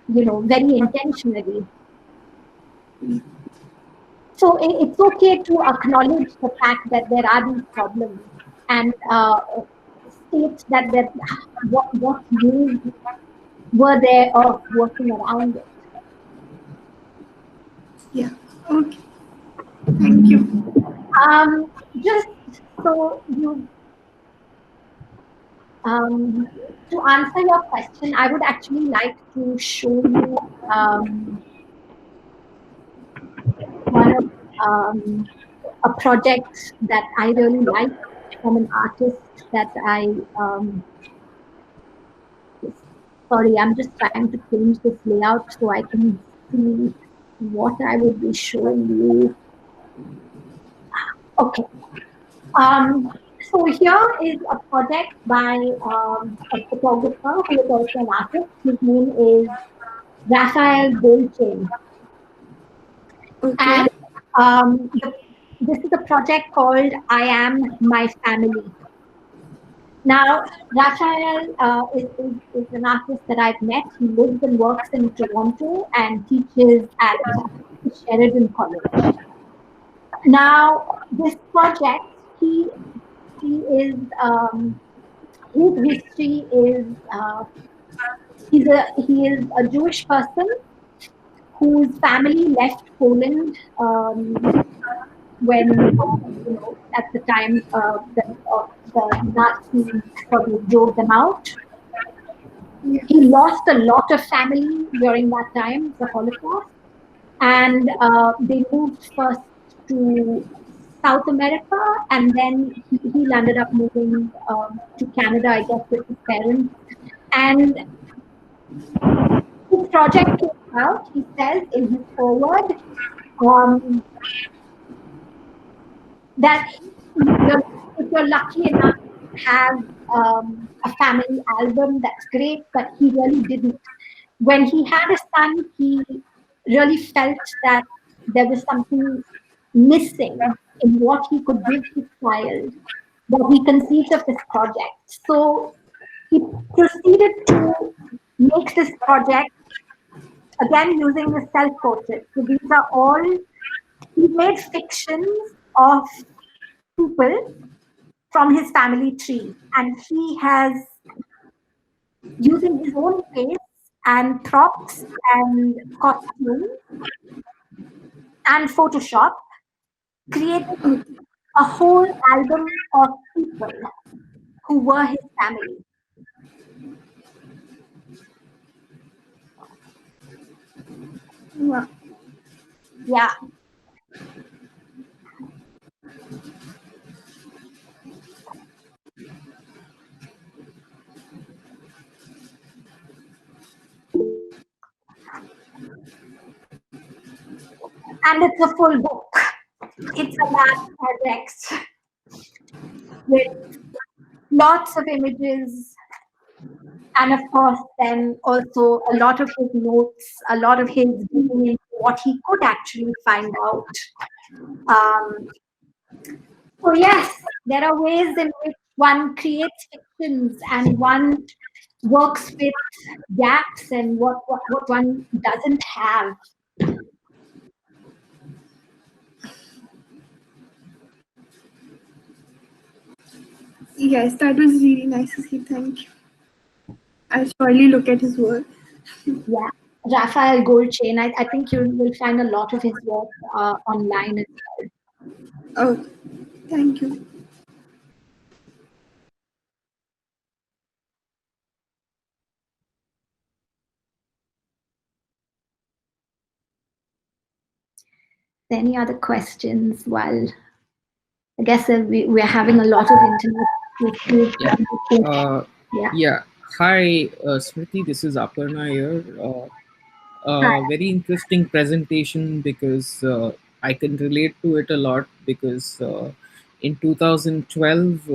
very intentionally. So it's okay to acknowledge the fact that there are these problems and state that what ways were there of working around it.
Yeah. Okay. Thank you.
Just so you to answer your question, I would actually like to show you one of a project that I really like from an artist that I sorry, I'm just trying to change this layout so I can see what I would be showing you. Okay. So here is a project by a photographer who is also an artist. His name is Raphael Goldchain.
Okay.
And this is a project called I Am My Family. Now, Raphael is an artist that I've met. He lives and works in Toronto and teaches at Sheridan College. Now, this project, he is his history is he is a Jewish person whose family left Poland when at the time the Nazis sort of drove them out. He lost a lot of family during that time, the Holocaust, and they moved first to South America, and then he landed up moving to Canada, I guess, with his parents. And his project came out, he says in his foreword, that if you're lucky enough to have a family album, that's great, but he really didn't. When he had a son, he really felt that there was something missing in what he could give his child, that he conceived of this project. So he proceeded to make this project, again using the self-portrait. So these are all, he made fictions of people from his family tree, and he has, using his own face and props and costumes and Photoshop, created a whole album of people who were his family.
Wow.
Yeah. And it's a full book. It's a large project with lots of images, and of course then also a lot of his notes, a lot of his digging into what he could actually find out. So yes, there are ways in which one creates fictions and one works with gaps and what one doesn't have.
Yes, that was really nice to see. Thank you. I'll surely look at his work.
Yeah, Raphael Goldchain. I think you will find a lot of his work online as well.
Oh, thank you.
Any other questions? While I guess we're having a lot of internet issues.
Yeah.
Yeah.
Yeah. Hi, Smriti. This is Aparna here.
Hi.
Very interesting presentation because I can relate to it a lot because in 2012,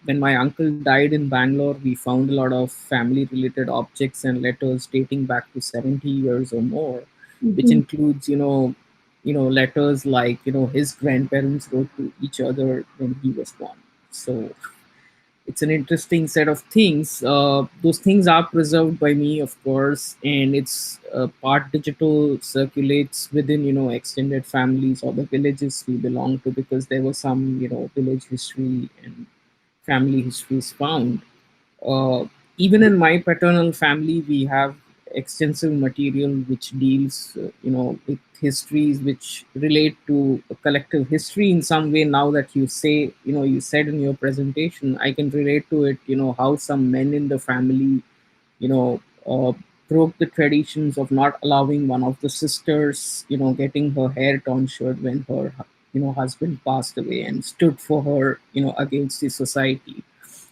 when my uncle died in Bangalore, we found a lot of family-related objects and letters dating back to 70 years or more, which
Mhm.
includes, letters like, his grandparents wrote to each other when he was born. So it's an interesting set of things. Those things are preserved by me, of course, and it's part digital, circulates within extended families or the villages we belong to, because there was some village history and family histories found. uh, Even in my paternal family, we have extensive material which deals, with histories which relate to a collective history in some way. Now that you say, you said in your presentation, I can relate to it. How some men in the family, you know, broke the traditions of not allowing one of the sisters, getting her hair tonsured when her, husband passed away, and stood for her, against the society.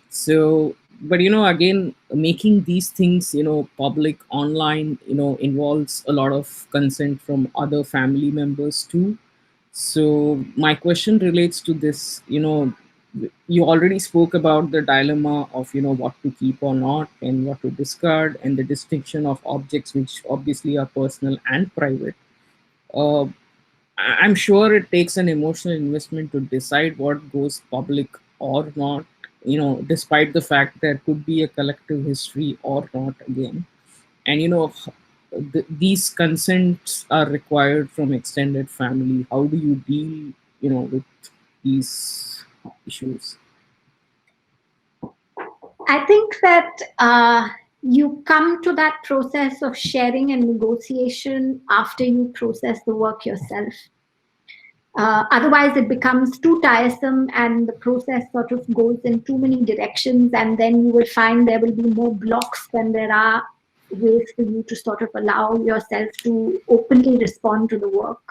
So, but again, making these things public online involves a lot of consent from other family members too. So my question relates to this. You already spoke about the dilemma of what to keep or not and what to discard, and the distinction of objects which obviously are personal and private. uh, I'm sure it takes an emotional investment to decide what goes public or not, despite the fact there could be a collective history or not again. And, these consents are required from extended family. How do you deal, with these issues?
I think that you come to that process of sharing and negotiation after you process the work yourself. Otherwise, it becomes too tiresome and the process sort of goes in too many directions, and then you will find there will be more blocks than there are ways for you to sort of allow yourself to openly respond to the work.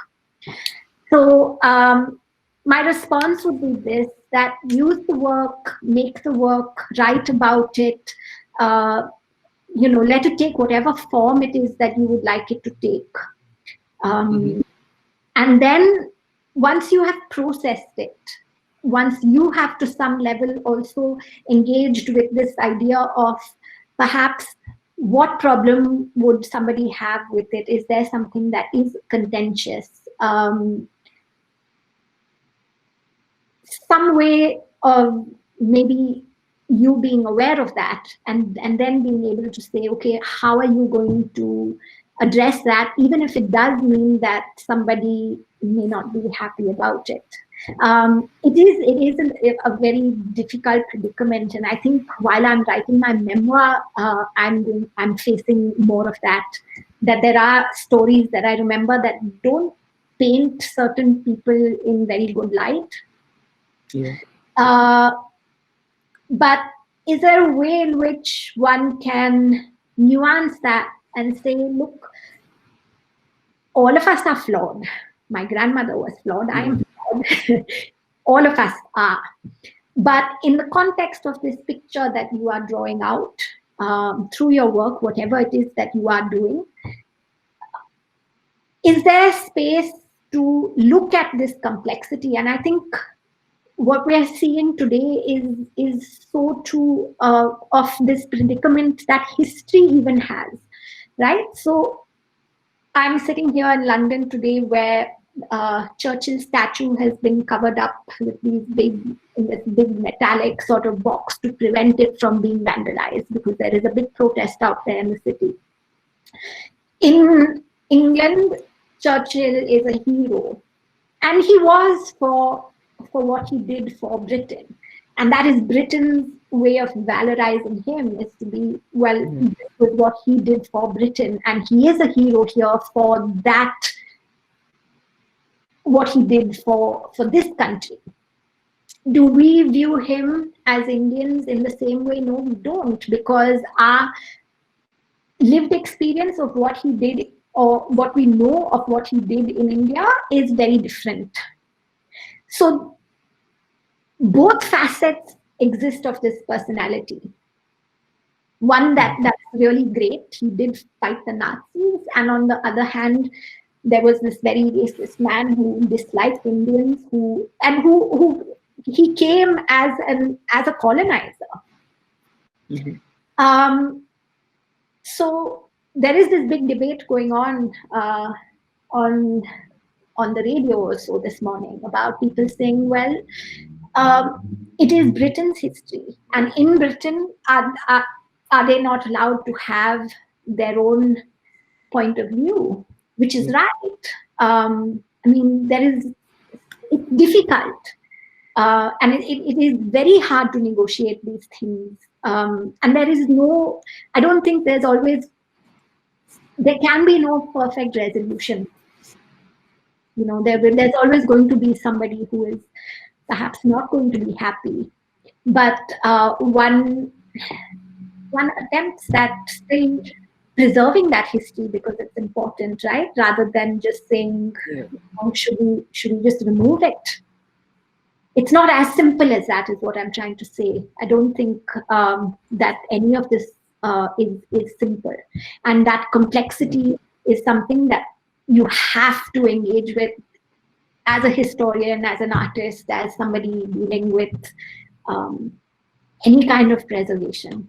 So my response would be this, that use the work, make the work, write about it, let it take whatever form it is that you would like it to take. And then once you have processed it, once you have to some level also engaged with this idea of perhaps what problem would somebody have with it? Is there something that is contentious? Some way of maybe you being aware of that, and then being able to say, okay, how are you going to address that, even if it does mean that somebody may not be happy about it. It is a very difficult predicament, and I think while I'm writing my memoir, I'm facing more of that. That there are stories that I remember that don't paint certain people in very good light.
Yeah.
But is there a way in which one can nuance that and say, look, all of us are flawed. My grandmother was flawed. I am flawed. All of us are. But in the context of this picture that you are drawing out through your work, whatever it is that you are doing, is there space to look at this complexity? And I think what we are seeing today is so true of this predicament that history even has, right? So I'm sitting here in London today, where Churchill's statue has been covered up with in this big metallic sort of box to prevent it from being vandalized, because there is a big protest out there in the city. In England, Churchill is a hero, and he was for what he did for Britain. And that is Britain's way of valorizing him, is to be, well, this was what he did for Britain, and he is a hero here for that, what he did for this country. Do we view him as Indians in the same way? No, we don't, because our lived experience of what he did or what we know of what he did in India is very different. So both facets exist of this personality. One that's really great, he did fight the Nazis, and on the other hand, there was this very racist man who disliked Indians, who he came as a colonizer. So there is this big debate going on the radio also this morning about people saying, well, it is Britain's history, and in Britain, are they not allowed to have their own point of view, which is right? I mean, it's difficult, and it is very hard to negotiate these things. And I don't think there can be no perfect resolution. You know, there's always going to be somebody who is perhaps not going to be happy. But one attempts at still preserving that history because it's important, right? Rather than just saying, should we just remove it? It's not as simple as that, is what I'm trying to say. I don't think that any of this is simple. And that complexity is something that you have to engage with as a historian, as an artist, as somebody dealing with any kind of preservation.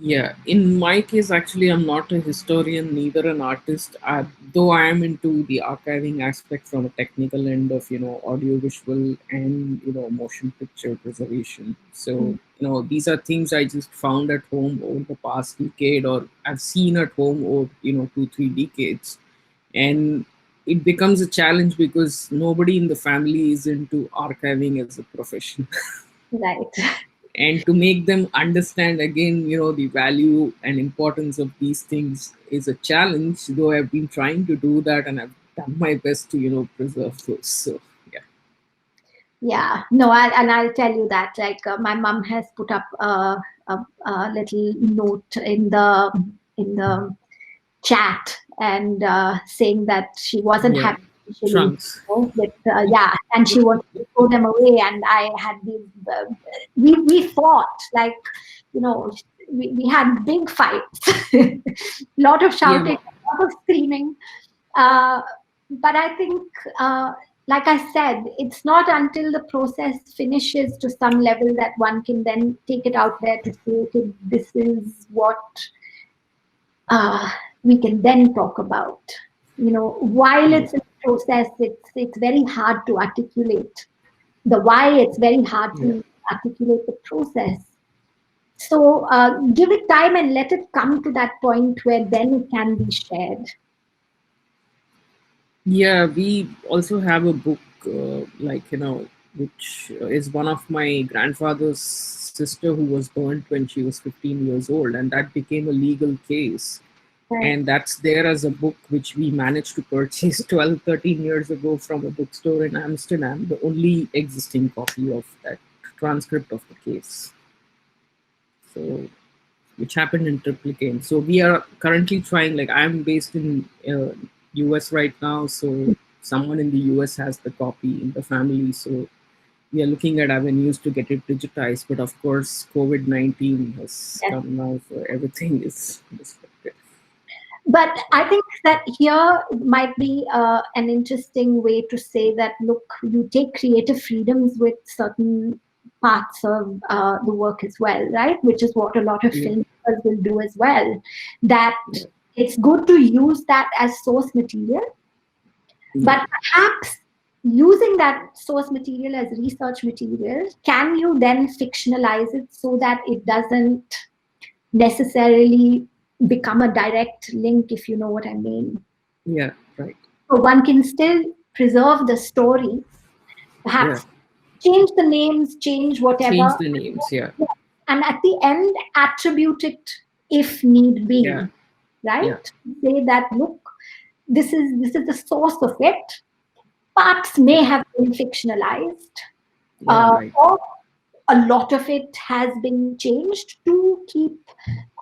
Yeah, in my case, actually, I'm not a historian, neither an artist, though I am into the archiving aspect from a technical end of, audiovisual and, motion picture preservation. So, these are things I just found at home over the past decade, or I've seen at home over, 2-3 decades. And it becomes a challenge because nobody in the family is into archiving as a profession.
Right.
And to make them understand again, the value and importance of these things is a challenge, though I've been trying to do that and I've done my best to, preserve those. So, yeah.
Yeah, no, I'll tell you that, like, my mom has put up a little note in the chat and saying that she wasn't happy
trunks.
With, and she wanted to throw them away, and I had these we fought, like, we had big fights, lot of shouting, lot of screaming, but I think like I said, it's not until the process finishes to some level that one can then take it out there to say, okay, this is what we can then talk about. While it's in the process, it's very hard to articulate the why. It's very hard to articulate the process. So give it time and let it come to that point where then it can be shared.
Yeah, we also have a book, which is one of my grandfather's sister who was burnt when she was 15 years old, and that became a legal case. And that's there as a book which we managed to purchase 12-13 years ago from a bookstore in Amsterdam, the only existing copy of that transcript of the case. So, which happened in triplicate. So we are currently trying, I'm based in US right now, so someone in the US has the copy in the family. So we are looking at avenues to get it digitized. But of course, COVID-19 has come now, so everything is disrupted.
But I think that here might be an interesting way to say that, look, you take creative freedoms with certain parts of the work as well, right? Which is what a lot of filmmakers will do as well. That it's good to use that as source material, but perhaps using that source material as research material, can you then fictionalize it so that it doesn't necessarily become a direct link, if you know what I mean?
Yeah, right.
So one can still preserve the story, perhaps change the names, change whatever.
Change the names,
and at the end, attribute it if need be, right? Say that, look, this is the source of it. Parts may have been fictionalized, or a lot of it has been changed to keep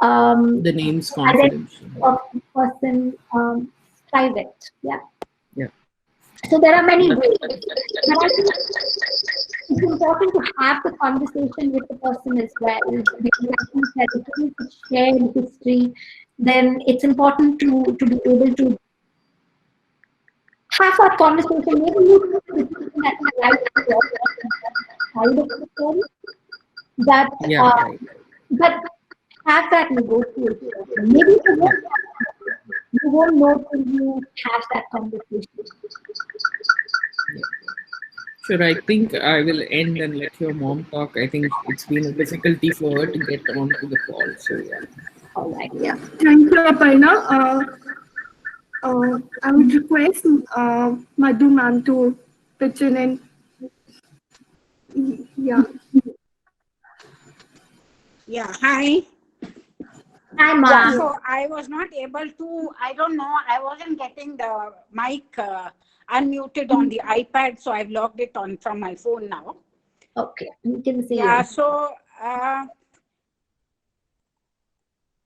The name's
identity
confidential.
of the person private. Yeah.
Yeah.
So there are many ways. But I think it's important to have the conversation with the person as well. Because I think that if it is a shared history, then it's important to be able to have that conversation. Maybe you that right side of the story, that
Yeah, right.
but have that negotiation. Maybe you won't know till you have that conversation.
Sure, I think I will end and let your mom talk. I think it's been a difficulty for her to get onto the call. So yeah.
All right.
Yeah, thank you, Aparna. I would request Madhu ma'am to pitch in and yeah.
Yeah, hi.
Hi, Ma.
Yeah, so I was not able to, I don't know, I wasn't getting the mic unmuted on the iPad, so I've logged it on from my phone now.
Okay, you can see.
Yeah, so,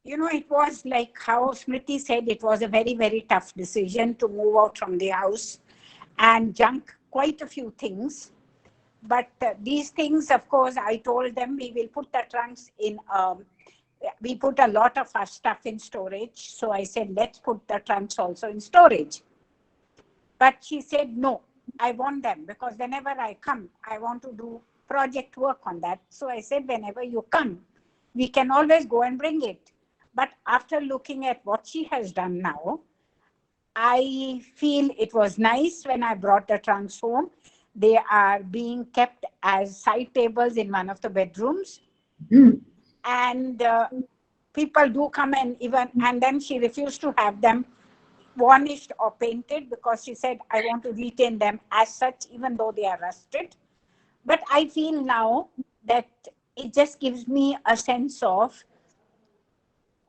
it was like how Smriti said, it was a very, very tough decision to move out from the house and junk quite a few things. But these things, of course, I told them we will put the trunks in, we put a lot of our stuff in storage. So I said, let's put the trunks also in storage. But she said, no, I want them because whenever I come, I want to do project work on that. So I said, whenever you come, we can always go and bring it. But after looking at what she has done now, I feel it was nice when I brought the trunks home. They are being kept as side tables in one of the bedrooms.
Mm.
And people do come and then she refused to have them varnished or painted because she said, I want to retain them as such, even though they are rusted. But I feel now that it just gives me a sense of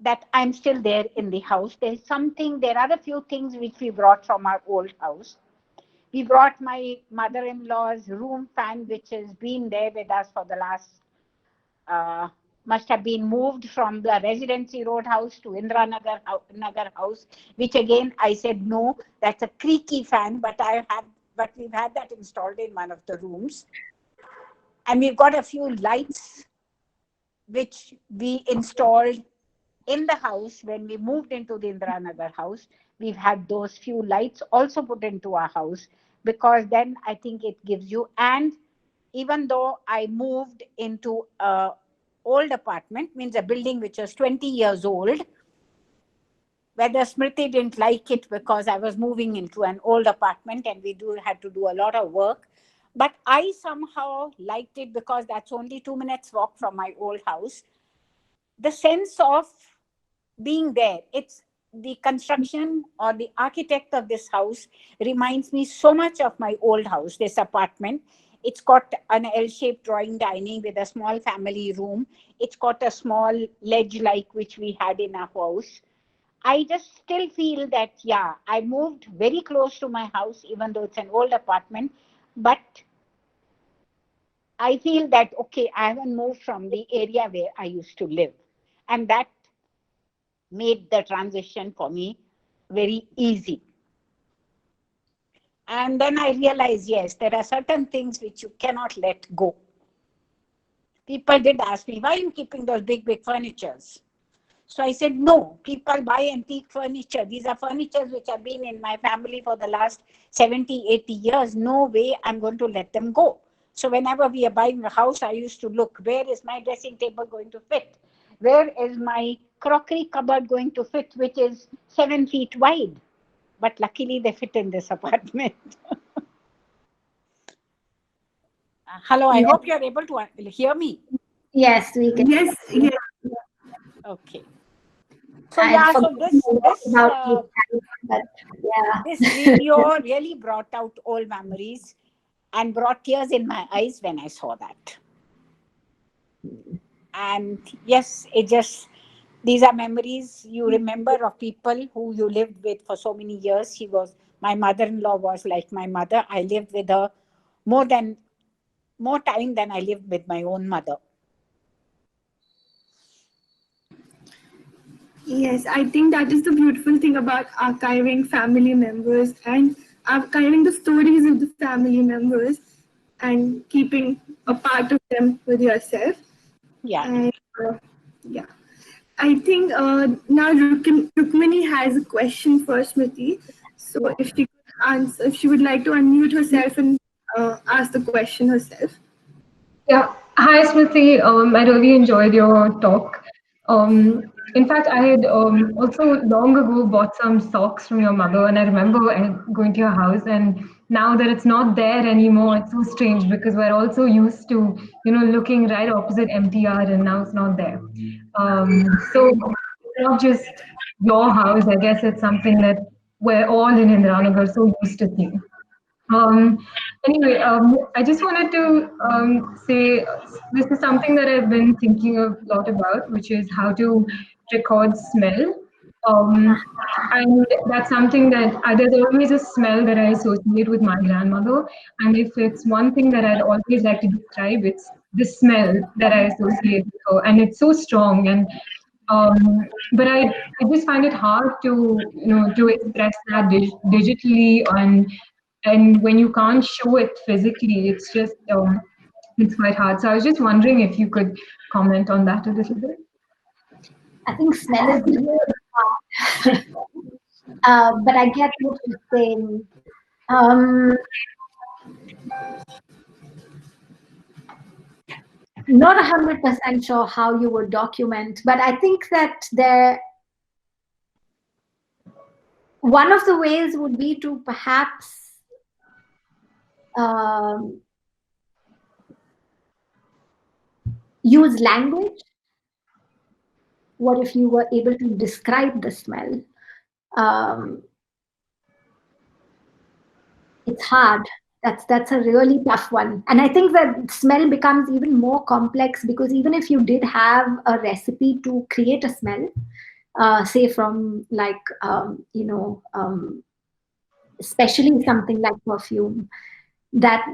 that I'm still there in the house. There are a few things which we brought from our old house. We brought my mother-in-law's room fan, which has been there with us for the last, must have been moved from the Residency Road house to Indra Nagar house, which again, I said, no, that's a creaky fan, but we've had that installed in one of the rooms. And we've got a few lights, which we installed in the house when we moved into the Indra Nagar house. We've had those few lights also put into our house because then I think it gives you, and even though I moved into a old apartment, means a building which was 20 years old, whether Smriti didn't like it because I was moving into an old apartment and we had to do a lot of work. But I somehow liked it because that's only 2 minutes walk from my old house. The sense of being there, it's the construction or the architect of this house reminds me so much of my old house, this apartment. It's got an L-shaped drawing dining with a small family room. It's got a small ledge like which we had in our house. I just still feel that, yeah, I moved very close to my house, even though it's an old apartment. But I feel that, okay, I haven't moved from the area where I used to live. And that made the transition for me very easy. And then I realized, yes, there are certain things which you cannot let go. People did ask me, why are you keeping those big, big furnitures? So I said, no, people buy antique furniture. These are furnitures which have been in my family for the last 70, 80 years. No way I'm going to let them go. So whenever we are buying a house, I used to look, where is my dressing table going to fit? Where is my crockery cupboard going to fit, which is 7 feet wide? But luckily they fit in this apartment. Hello, I hope you're able to hear me.
Yes, we can.
Yes, yes.
Okay. So yeah, so this video really brought out old memories and brought tears in my eyes when I saw that. And yes, these are memories you remember of people who you lived with for so many years. My mother-in-law was like my mother. I lived with her more than more time than I lived with my own mother.
Yes, I think that is the beautiful thing about archiving family members and archiving the stories of the family members and keeping a part of them with yourself.
Yeah.
And yeah, I think now Rukmini has a question for Smriti. So if she could answer, if she would like to unmute herself and ask the question herself.
Yeah. Hi, Smriti. I really enjoyed your talk. In fact, I had also long ago bought some socks from your mother, and I remember going to your house, and now that it's not there anymore, it's so strange because we're also used to, looking right opposite MTR, and now it's not there. So it's not just your house. I guess it's something that we're all in Indiranagar so used to seeing. Anyway, I just wanted to say this is something that I've been thinking a lot about, which is how to record smell. And that's something that there's always a smell that I associate with my grandmother. And if it's one thing that I'd always like to describe, it's the smell that I associate with her. And it's so strong. And but I just find it hard to express that digitally and when you can't show it physically, it's just it's quite hard. So I was just wondering if you could comment on that a little bit.
I think smell is really hard. But I get what you're saying. Not 100% sure how you would document, but I think that one of the ways would be to perhaps use language. What if you were able to describe the smell? It's hard. That's a really tough one. And I think that smell becomes even more complex because even if you did have a recipe to create a smell, say from like, especially something like perfume, that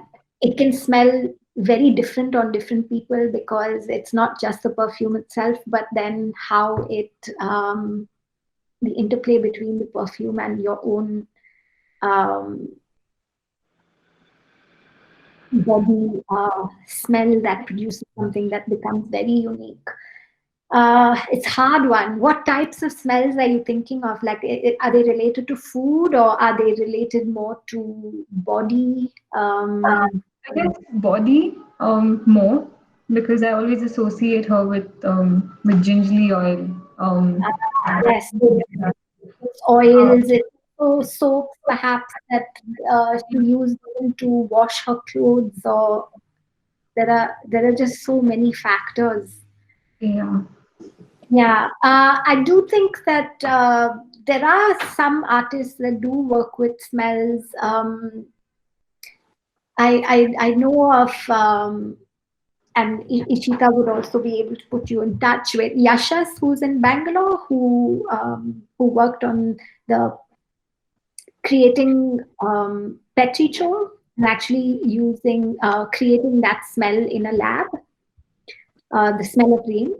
it can smell very different on different people because it's not just the perfume itself, but then how it, the interplay between the perfume and your own body smell that produces something that becomes very unique. It's a hard one. What types of smells are you thinking of? Like, are they related to food or are they related more to body?
I guess body more because I always associate her with gingerly oil.
Yes, it's oils, it's also soaps perhaps that she used even to wash her clothes, or there are just so many factors.
Yeah.
Yeah, I do think that there are some artists that do work with smells. I know of, and Ishita would also be able to put you in touch with Yashas, who's in Bangalore, who worked on the creating petrichor and actually using creating that smell in a lab, the smell of rain.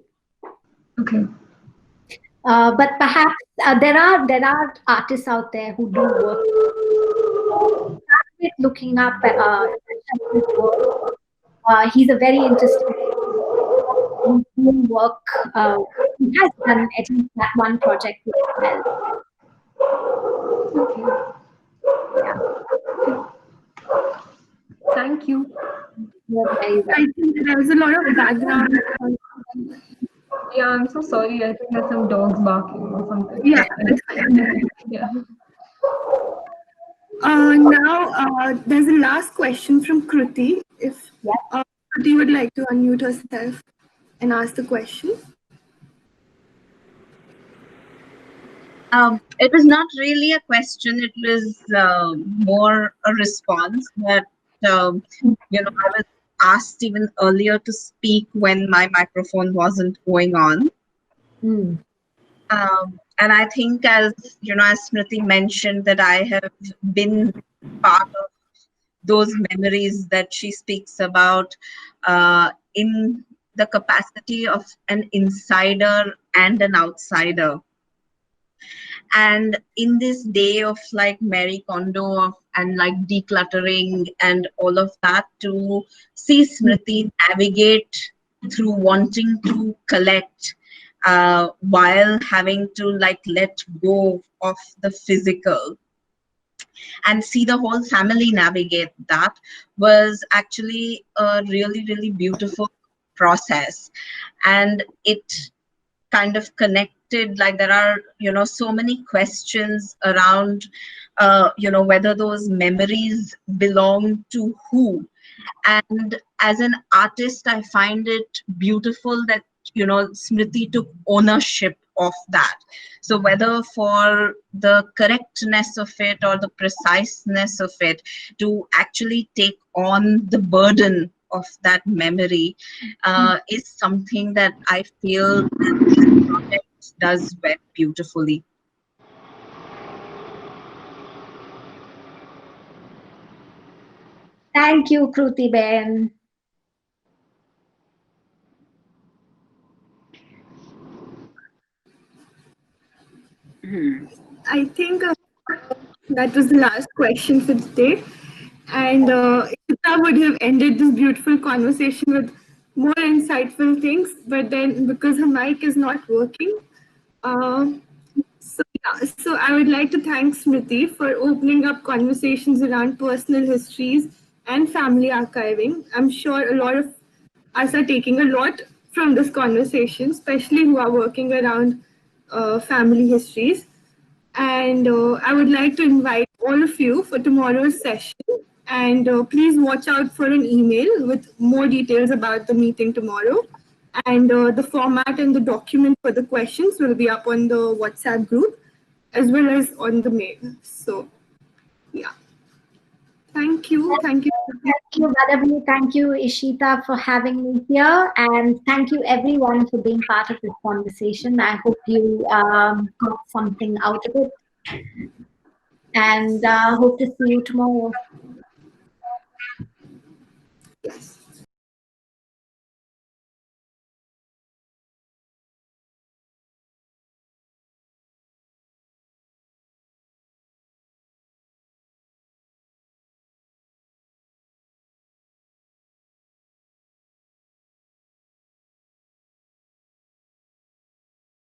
Okay.
But perhaps there are artists out there who do work. Start with looking up he's a very interesting work. He has done at least that one project with smell.
Okay.
Yeah.
Thank you.
I think there was a lot of background.
Yeah, I'm so sorry. I think there's some dogs barking or something.
Yeah, that's fine.
Yeah.
Now, there's a last question from Kruti. If Kruti would like to unmute herself and ask the question.
It was not really a question. It was more a response that, I was asked even earlier to speak when my microphone wasn't going on.
Mm.
And I think as Smriti mentioned, that I have been part of those memories that she speaks about in the capacity of an insider and an outsider. And in this day of like Mary Kondo and like decluttering and all of that, to see Smriti navigate through wanting to collect while having to like let go of the physical and see the whole family navigate that was actually a really, really beautiful process. And it kind of connected, like there are, you know, so many questions around, you know, whether those memories belong to who. And as an artist, I find it beautiful that, you know, Smriti took ownership of that. So whether for the correctness of it or the preciseness of it, to actually take on the burden of that memory is something that I feel that this project does very beautifully.
Thank you, Kruti Ben.
I think that was the last question for today. And Ishita would have ended this beautiful conversation with more insightful things, but then because her mic is not working, so I would like to thank Smriti for opening up conversations around personal histories and family archiving. I'm sure a lot of us are taking a lot from this conversation, especially who are working around family histories. And I would like to invite all of you for tomorrow's session. And please watch out for an email with more details about the meeting tomorrow. And the format and the document for the questions will be up on the WhatsApp group as well as on the mail. So, yeah. Thank you. Thank you.
Thank you, Madhavi. Thank you, Ishita, for having me here. And thank you, everyone, for being part of this conversation. I hope you got something out of it. And hope to see you tomorrow.